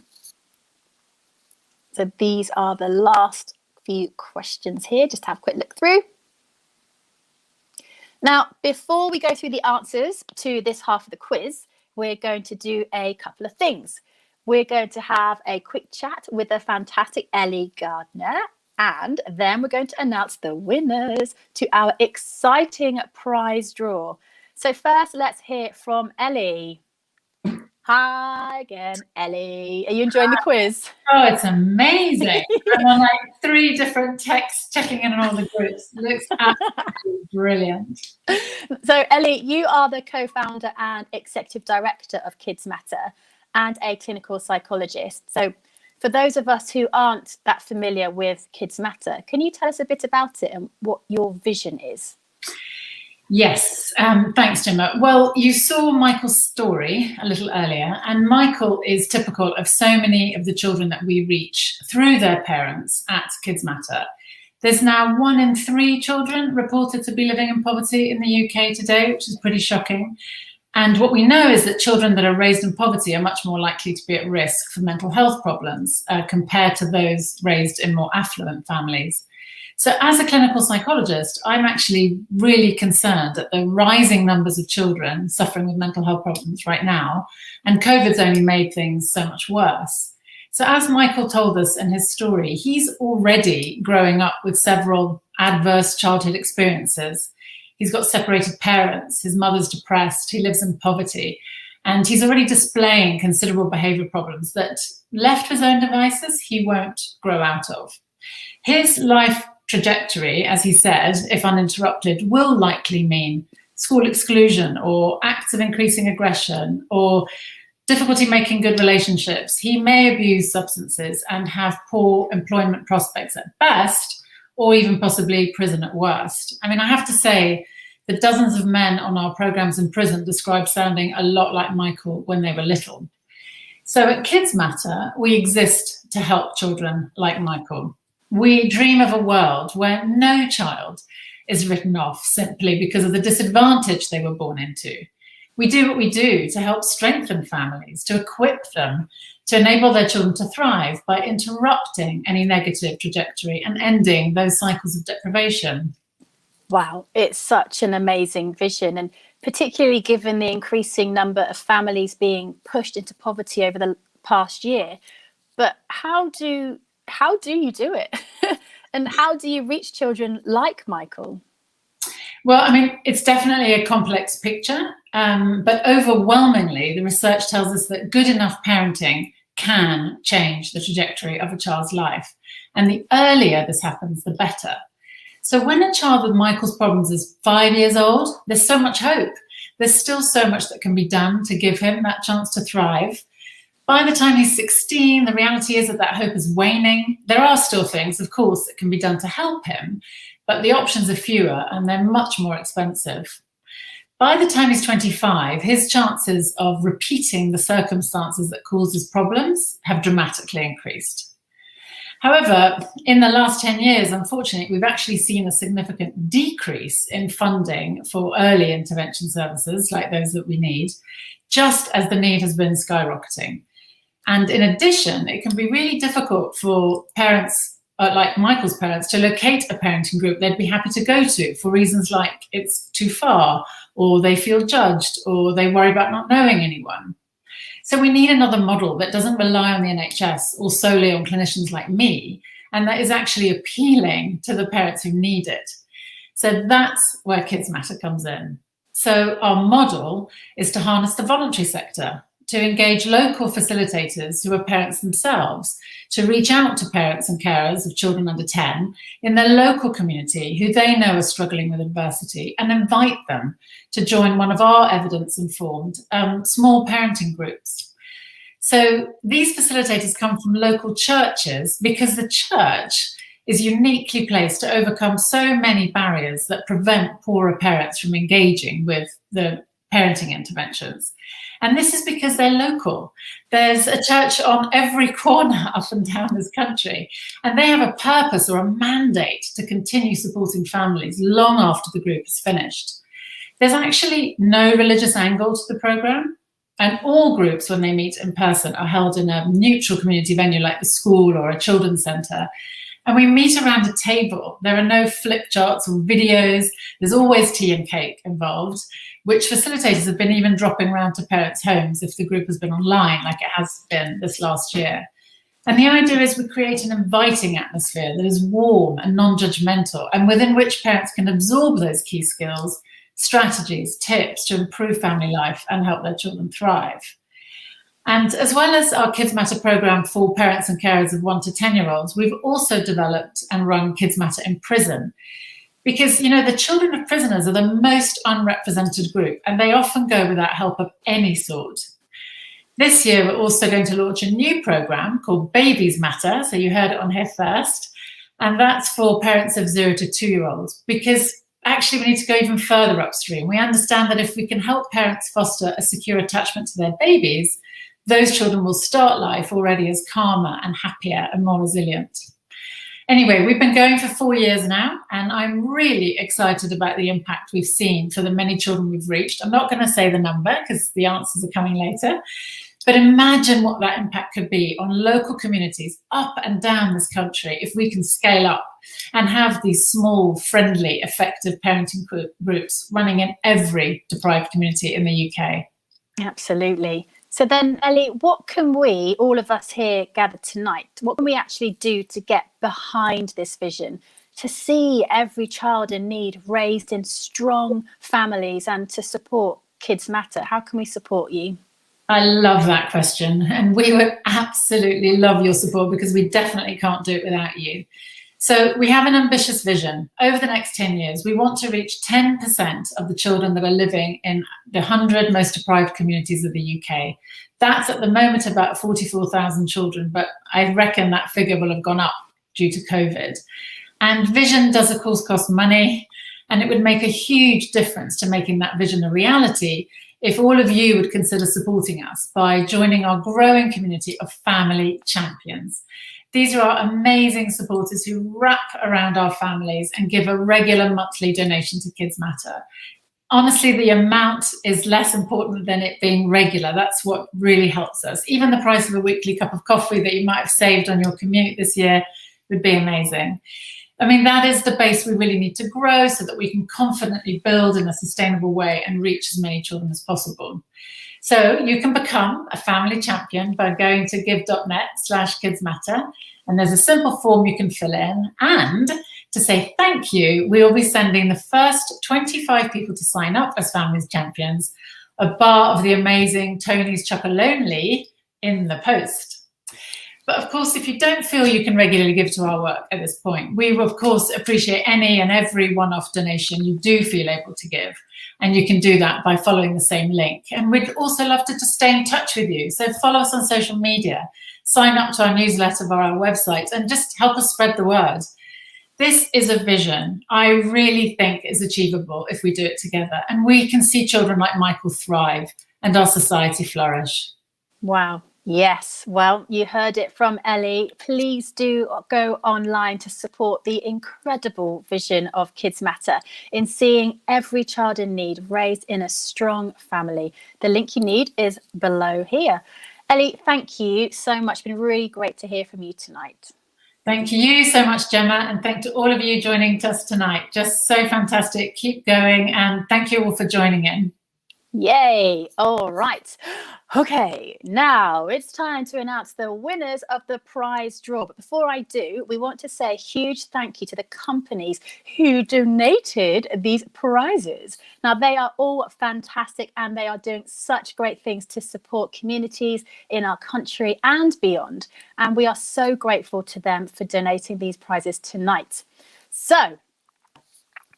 So these are the last few questions here. Just have a quick look through. Now, before we go through the answers to this half of the quiz, we're going to do a couple of things. We're going to have a quick chat with the fantastic Ellie Gardner, and then we're going to announce the winners to our exciting prize draw. So first, let's hear from Ellie. Hi again, Ellie. Are you enjoying the quiz? Oh, it's amazing. I'm on like 3 different texts, checking in on all the groups. It looks absolutely brilliant. So, Ellie, you are the co-founder and executive director of Kids Matter and a clinical psychologist. So, for those of us who aren't that familiar with Kids Matter, can you tell us a bit about it and what your vision is? Yes, thanks, Gemma. Well, you saw Michael's story a little earlier, and Michael is typical of so many of the children that we reach through their parents at Kids Matter. There's now 1 in 3 children reported to be living in poverty in the UK today, which is pretty shocking. And what we know is that children that are raised in poverty are much more likely to be at risk for mental health problems compared to those raised in more affluent families. So as a clinical psychologist, I'm actually really concerned at the rising numbers of children suffering with mental health problems right now, and COVID's only made things so much worse. So as Michael told us in his story, he's already growing up with several adverse childhood experiences. He's got separated parents, his mother's depressed, he lives in poverty, and he's already displaying considerable behaviour problems that, left to his own devices, he won't grow out of. His life trajectory, as he said, if uninterrupted, will likely mean school exclusion or acts of increasing aggression or difficulty making good relationships. He may abuse substances and have poor employment prospects at best, or even possibly prison at worst. I mean, I have to say, the dozens of men on our programs in prison described sounding a lot like Michael when they were little. So at Kids Matter, we exist to help children like Michael. We dream of a world where no child is written off simply because of the disadvantage they were born into. We do what we do to help strengthen families, to equip them, to enable their children to thrive by interrupting any negative trajectory and ending those cycles of deprivation. Wow, it's such an amazing vision, and particularly given the increasing number of families being pushed into poverty over the past year. But how do you do it? And how do you reach children like Michael? Well, I mean, it's definitely a complex picture, but overwhelmingly, the research tells us that good enough parenting can change the trajectory of a child's life. And the earlier this happens, the better. So when a child with Michael's problems is 5 years old, there's so much hope. There's still so much that can be done to give him that chance to thrive. By the time he's 16, the reality is that that hope is waning. There are still things, of course, that can be done to help him, but the options are fewer and they're much more expensive. By the time he's 25, his chances of repeating the circumstances that cause his problems have dramatically increased. However, in the last 10 years, unfortunately, we've actually seen a significant decrease in funding for early intervention services like those that we need, just as the need has been skyrocketing. And in addition, it can be really difficult for parents like Michael's parents to locate a parenting group they'd be happy to go to for reasons like it's too far, or they feel judged, or they worry about not knowing anyone. So we need another model that doesn't rely on the NHS or solely on clinicians like me, and that is actually appealing to the parents who need it. So that's where Kids Matter comes in. So our model is to harness the voluntary sector, to engage local facilitators who are parents themselves, to reach out to parents and carers of children under 10 in their local community who they know are struggling with adversity, and invite them to join one of our evidence-informed small parenting groups. So these facilitators come from local churches because the church is uniquely placed to overcome so many barriers that prevent poorer parents from engaging with the parenting interventions. And this is because they're local. There's a church on every corner up and down this country, and they have a purpose or a mandate to continue supporting families long after the group is finished. There's actually no religious angle to the programme, and all groups, when they meet in person, are held in a neutral community venue like the school or a children's centre. And we meet around a table. There are no flip charts or videos. There's always tea and cake involved, which facilitators have been even dropping around to parents' homes if the group has been online, like it has been this last year. And the idea is we create an inviting atmosphere that is warm and non-judgmental, and within which parents can absorb those key skills, strategies, tips to improve family life and help their children thrive. And as well as our Kids Matter programme for parents and carers of 1 to 10-year-olds, we've also developed and run Kids Matter in prison. Because, you know, the children of prisoners are the most unrepresented group, and they often go without help of any sort. This year, we're also going to launch a new programme called Babies Matter, so you heard it on here first, and that's for parents of 0 to 2-year-olds, because actually we need to go even further upstream. We understand that if we can help parents foster a secure attachment to their babies, those children will start life already as calmer and happier and more resilient. Anyway, we've been going for 4 years now, and I'm really excited about the impact we've seen for the many children we've reached. I'm not going to say the number because the answers are coming later, but imagine what that impact could be on local communities up and down this country if we can scale up and have these small, friendly, effective parenting groups running in every deprived community in the UK. Absolutely. So then, Ellie, what can we, all of us here gathered tonight, what can we actually do to get behind this vision, to see every child in need raised in strong families and to support Kids Matter? How can we support you? I love that question, and we would absolutely love your support because we definitely can't do it without you. So we have an ambitious vision. Over the next 10 years, we want to reach 10% of the children that are living in the 100 most deprived communities of the UK. That's at the moment about 44,000 children, but I reckon that figure will have gone up due to COVID. And vision does, of course, cost money. And it would make a huge difference to making that vision a reality if all of you would consider supporting us by joining our growing community of family champions. These are our amazing supporters who wrap around our families and give a regular monthly donation to Kids Matter. Honestly, the amount is less important than it being regular. That's what really helps us. Even the price of a weekly cup of coffee that you might have saved on your commute this year would be amazing. I mean, that is the base we really need to grow so that we can confidently build in a sustainable way and reach as many children as possible. So you can become a family champion by going to give.net/kidsmatter, and there's a simple form you can fill in. And to say thank you, we will be sending the first 25 people to sign up as family champions a bar of the amazing Tony's Chocolonely in the post. But of course, if you don't feel you can regularly give to our work at this point, we will of course appreciate any and every one-off donation you do feel able to give. And you can do that by following the same link. And we'd also love to just stay in touch with you. So follow us on social media, sign up to our newsletter via our website, and just help us spread the word. This is a vision I really think is achievable if we do it together. And we can see children like Michael thrive and our society flourish. Wow. Yes, well, you heard it from Ellie. Please do go online to support the incredible vision of Kids Matter in seeing every child in need raised in a strong family. The link you need is below here. Ellie, thank you so much. It's been really great to hear from you tonight. Thank you so much, Gemma, and thank to all of you joining us tonight. Just so fantastic. Keep going, and thank you all for joining in. Yay! All right. Okay, now it's time to announce the winners of the prize draw. But before I do, we want to say a huge thank you to the companies who donated these prizes. Now, they are all fantastic and they are doing such great things to support communities in our country and beyond. And we are so grateful to them for donating these prizes tonight. So,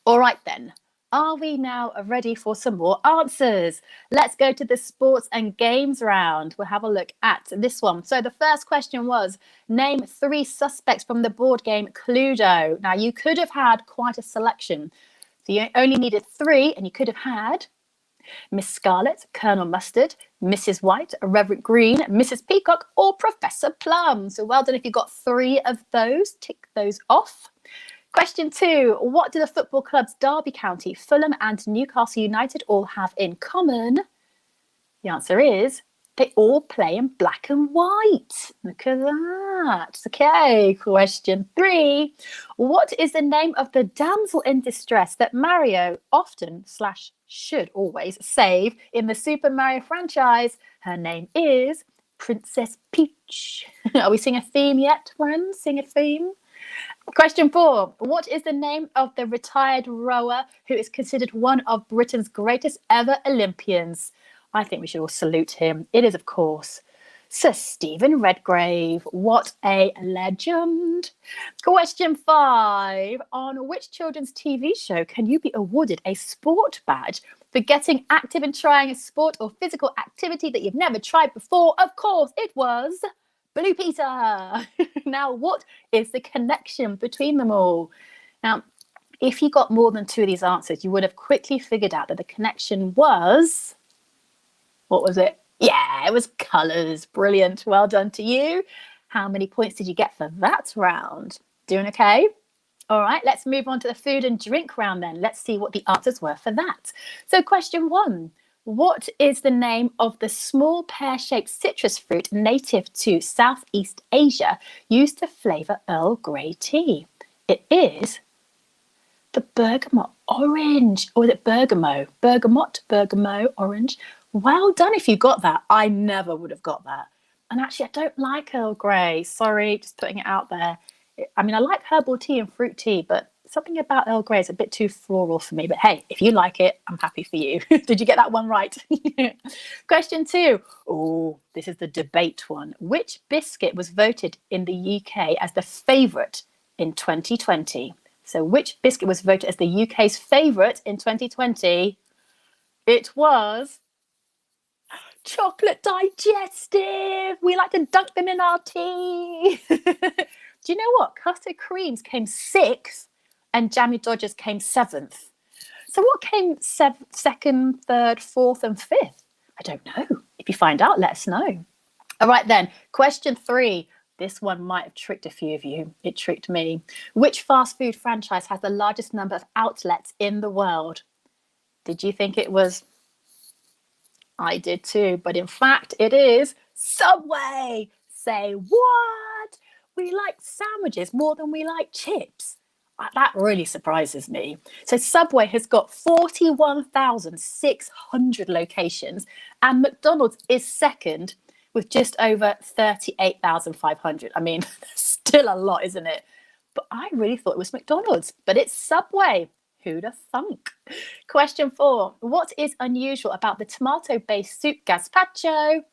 all right then. Are we now ready for some more answers? Let's go to the sports and games round. We'll have a look at this one. So the first question was, name 3 suspects from the board game Cluedo. Now, you could have had quite a selection. So you only needed 3, and you could have had Miss Scarlet, Colonel Mustard, Mrs. White, Reverend Green, Mrs. Peacock, or Professor Plum. So well done if you got 3 of those. Tick those off. Question 2, what do the football clubs Derby County, Fulham and Newcastle United all have in common? The answer is they all play in black and white. Look at that. Okay, question 3, what is the name of the damsel in distress that Mario often / should always save in the Super Mario franchise? Her name is Princess Peach. Are we singing a theme yet, friends? Sing a theme? Question 4. What is the name of the retired rower who is considered one of Britain's greatest ever Olympians? I think we should all salute him. It is, of course, Sir Stephen Redgrave. What a legend. Question 5. On which children's TV show can you be awarded a sport badge for getting active and trying a sport or physical activity that you've never tried before? Of course, it was Blue Peter. Now, what is the connection between them all? Now, if you got more than 2 of these answers, you would have quickly figured out that the connection was, what was it? Yeah, it was colours. Brilliant. Well done to you. How many points did you get for that round? Doing okay? All right, let's move on to the food and drink round then. Let's see what the answers were for that. So question 1. What is the name of the small pear-shaped citrus fruit native to Southeast Asia used to flavour Earl Grey tea? It is the bergamot orange. Or is it bergamot? Bergamot orange. Well done if you got that. I never would have got that. And actually, I don't like Earl Grey. Sorry, just putting it out there. I mean, I like herbal tea and fruit tea, but something about Earl Grey is a bit too floral for me. But hey, if you like it, I'm happy for you. Did you get that one right? Question 2. Oh, this is the debate one. Which biscuit was voted in the UK as the favourite in 2020? So which biscuit was voted as the UK's favourite in 2020? It was chocolate digestive. We like to dunk them in our tea. Do you know what? Custard creams came 6th and Jammy Dodgers came 7th. So what came second, third, fourth, and fifth? I don't know. If you find out, let us know. All right then, question 3. This one might have tricked a few of you. It tricked me. Which fast food franchise has the largest number of outlets in the world? Did you think it was? I did too, but in fact it is Subway. Say what? We like sandwiches more than we like chips. That really surprises me. So Subway has got 41,600 locations, and McDonald's is second with just over 38,500. I mean, still a lot, isn't it? But I really thought it was McDonald's, but it's Subway. Who'd have thunk? Question 4. What is unusual about the tomato-based soup gazpacho?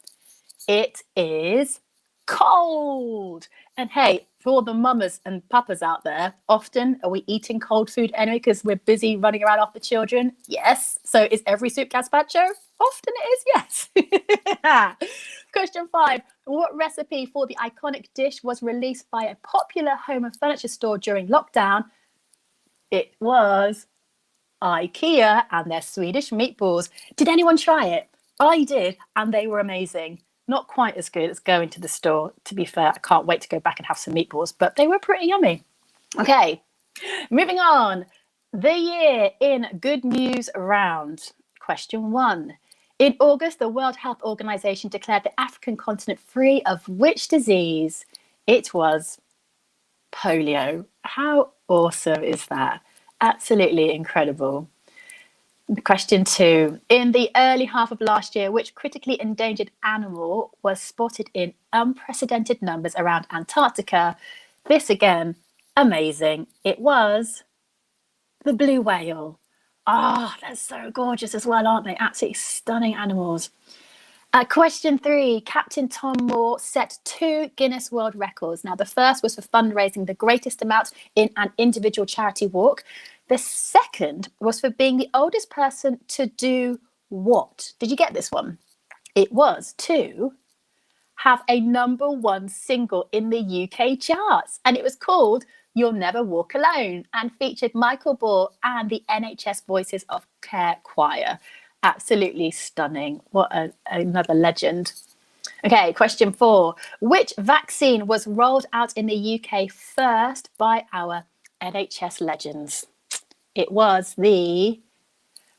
It is cold. And hey, for all the mamas and papas out there, often are we eating cold food anyway because we're busy running around after children? Yes. So is every soup gazpacho? Often it is, yes. Question 5. What recipe for the iconic dish was released by a popular home and furniture store during lockdown? It was IKEA and their Swedish meatballs. Did anyone try it? I did, and they were amazing. Not quite as good as going to the store, to be fair. I can't wait to go back and have some meatballs, but they were pretty yummy. Okay, moving on. The year in good news round. Question 1. In August, the World Health Organization declared the African continent free of which disease? It was polio. How awesome is that? Absolutely incredible. Question 2. In the early half of last year, which critically endangered animal was spotted in unprecedented numbers around Antarctica? This again, amazing. It was the blue whale. Ah, they're so gorgeous as well, aren't they? Absolutely stunning animals. Question 3. Captain Tom Moore set 2 Guinness World Records. Now, the first was for fundraising the greatest amount in an individual charity walk. The second was for being the oldest person to do what? Did you get this one? It was to have a #1 single in the UK charts. And it was called You'll Never Walk Alone and featured Michael Ball and the NHS Voices of Care Choir. Absolutely stunning. What another legend. Okay, question 4. Which vaccine was rolled out in the UK first by our NHS legends? It was the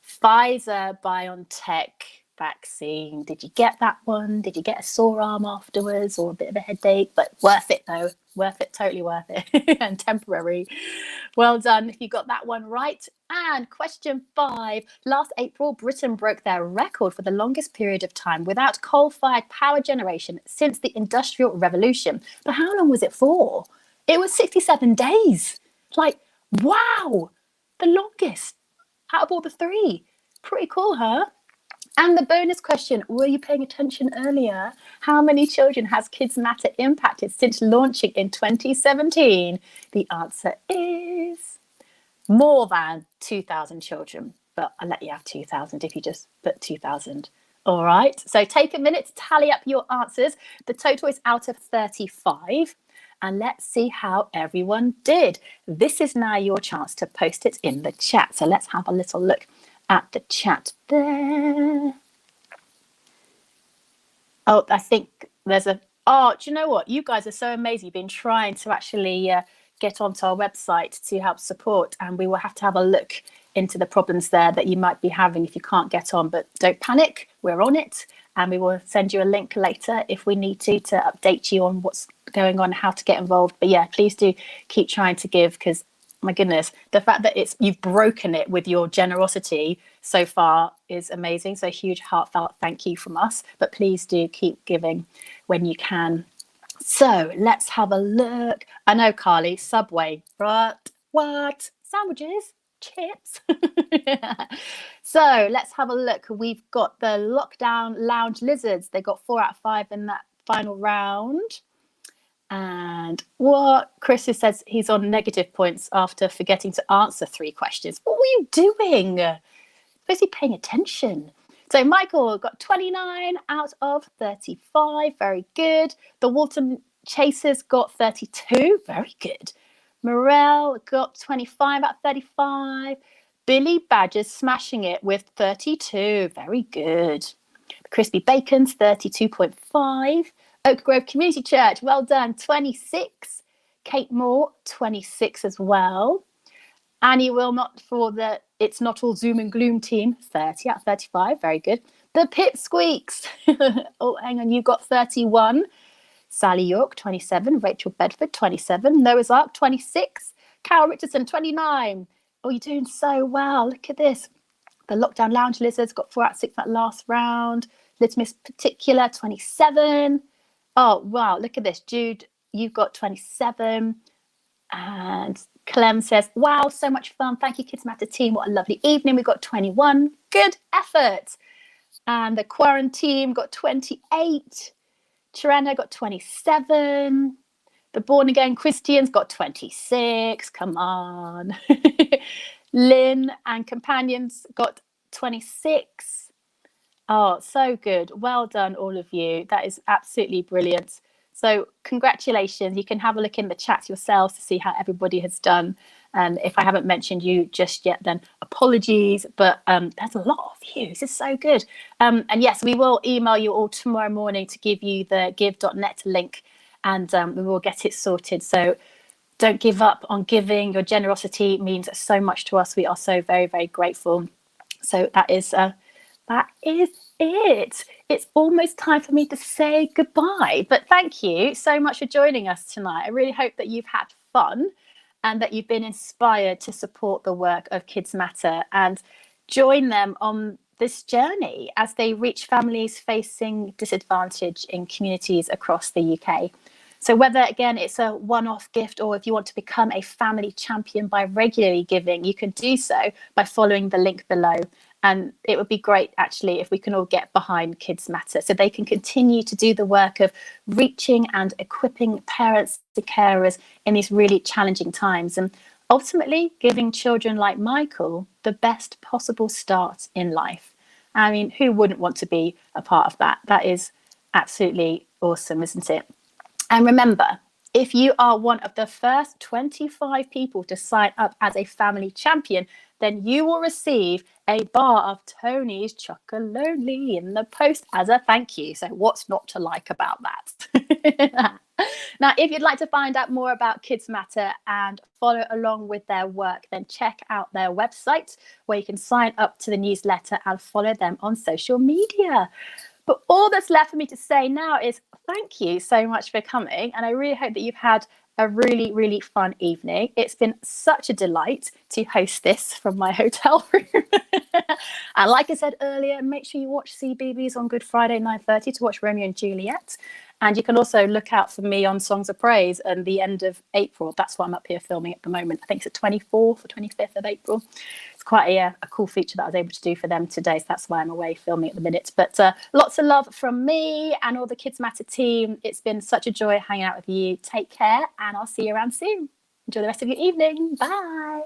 Pfizer-BioNTech vaccine. Did you get that one? Did you get a sore arm afterwards or a bit of a headache? But worth it though. Worth it, totally worth it. And temporary. Well done if you got that one right. And question 5. Last April, Britain broke their record for the longest period of time without coal-fired power generation since the Industrial Revolution. But how long was it for? It was 67 days. Like, wow, the longest out of all the 3. Pretty cool, huh? And the bonus question, were you paying attention earlier? How many children has Kids Matter impacted since launching in 2017? The answer is more than 2,000 children. But I'll let you have 2,000 if you just put 2,000. All right, so take a minute to tally up your answers. The total is out of 35. And let's see how everyone did. This is now your chance to post it in the chat. So let's have a little look at the chat there. Oh, I think there's a... Oh, do you know what? You guys are so amazing. You've been trying to actually get onto our website to help support, and we will have to have a look into the problems there that you might be having if you can't get on. But don't panic. We're on it, and we will send you a link later if we need to update you on what's going on, how to get involved. But yeah, please do keep trying to give, because my goodness, the fact that you've broken it with your generosity so far is amazing. So huge heartfelt thank you from us, but please do keep giving when you can. So let's have a look. I know, Carly, Subway, right? What? Sandwiches? Chips? So let's have a look. We've got the Lockdown Lounge Lizards. They got 4 out of 5 in that final round. And what Chris says, he's on negative points after forgetting to answer 3 questions. What were you doing? Busy paying attention. So Michael got 29 out of 35. Very good. The Walton Chasers got 32. Very good. Morel got 25 out of 35. Billy Badger's smashing it with 32. Very good. Crispy Bacon's 32.5. Oak Grove Community Church, well done, 26. Kate Moore, 26 as well. Annie Wilmot for the It's Not All Zoom and Gloom team, 30 out of 35. Very good. The Pipsqueaks. Oh, hang on, you got 31. Sally York, 27. Rachel Bedford, 27. Noah's Ark, 26. Carol Richardson, 29. Oh, you're doing so well. Look at this. The Lockdown Lounge Lizards got 4 out of 6 that last round. Little Miss Particular, 27. Oh, wow. Look at this. Jude, you've got 27. And Clem says, wow, so much fun. Thank you, Kids Matter team. What a lovely evening. We've got 21. Good effort. And the Quarantine got 28. Tirana got 27. The Born Again Christians got 26. Come on. Lynn and Companions got 26. Oh, so good. Well done, all of you. That is absolutely brilliant. So congratulations. You can have a look in the chat yourselves to see how everybody has done. And if I haven't mentioned you just yet, then apologies. But there's a lot of you. This is so good. And yes, we will email you all tomorrow morning to give you the give.net link, and we will get it sorted. So don't give up on giving. Your generosity means so much to us. We are so very, very grateful. So that is it. It's almost time for me to say goodbye. But thank you so much for joining us tonight. I really hope that you've had fun and that you've been inspired to support the work of Kids Matter and join them on this journey as they reach families facing disadvantage in communities across the UK. So whether, again, it's a one-off gift or if you want to become a family champion by regularly giving, you can do so by following the link below. And it would be great, actually, if we can all get behind Kids Matter so they can continue to do the work of reaching and equipping parents to carers in these really challenging times, and ultimately giving children like Michael the best possible start in life. I mean, who wouldn't want to be a part of that? That is absolutely awesome, isn't it? And remember, if you are one of the first 25 people to sign up as a family champion, then you will receive a bar of Tony's Chocolonely in the post as a thank you. So what's not to like about that? Now, if you'd like to find out more about Kids Matter and follow along with their work, then check out their website where you can sign up to the newsletter and follow them on social media. But all that's left for me to say now is thank you so much for coming. And I really hope that you've had a really, really fun evening. It's been such a delight to host this from my hotel room. And like I said earlier, make sure you watch CBeebies on Good Friday, 9:30 to watch Romeo and Juliet. And you can also look out for me on Songs of Praise at the end of April. That's what I'm up here filming at the moment. I think it's the 24th or 25th of April. It's quite a cool feature that I was able to do for them today. So that's why I'm away filming at the minute. But lots of love from me and all the Kids Matter team. It's been such a joy hanging out with you. Take care and I'll see you around soon. Enjoy the rest of your evening. Bye.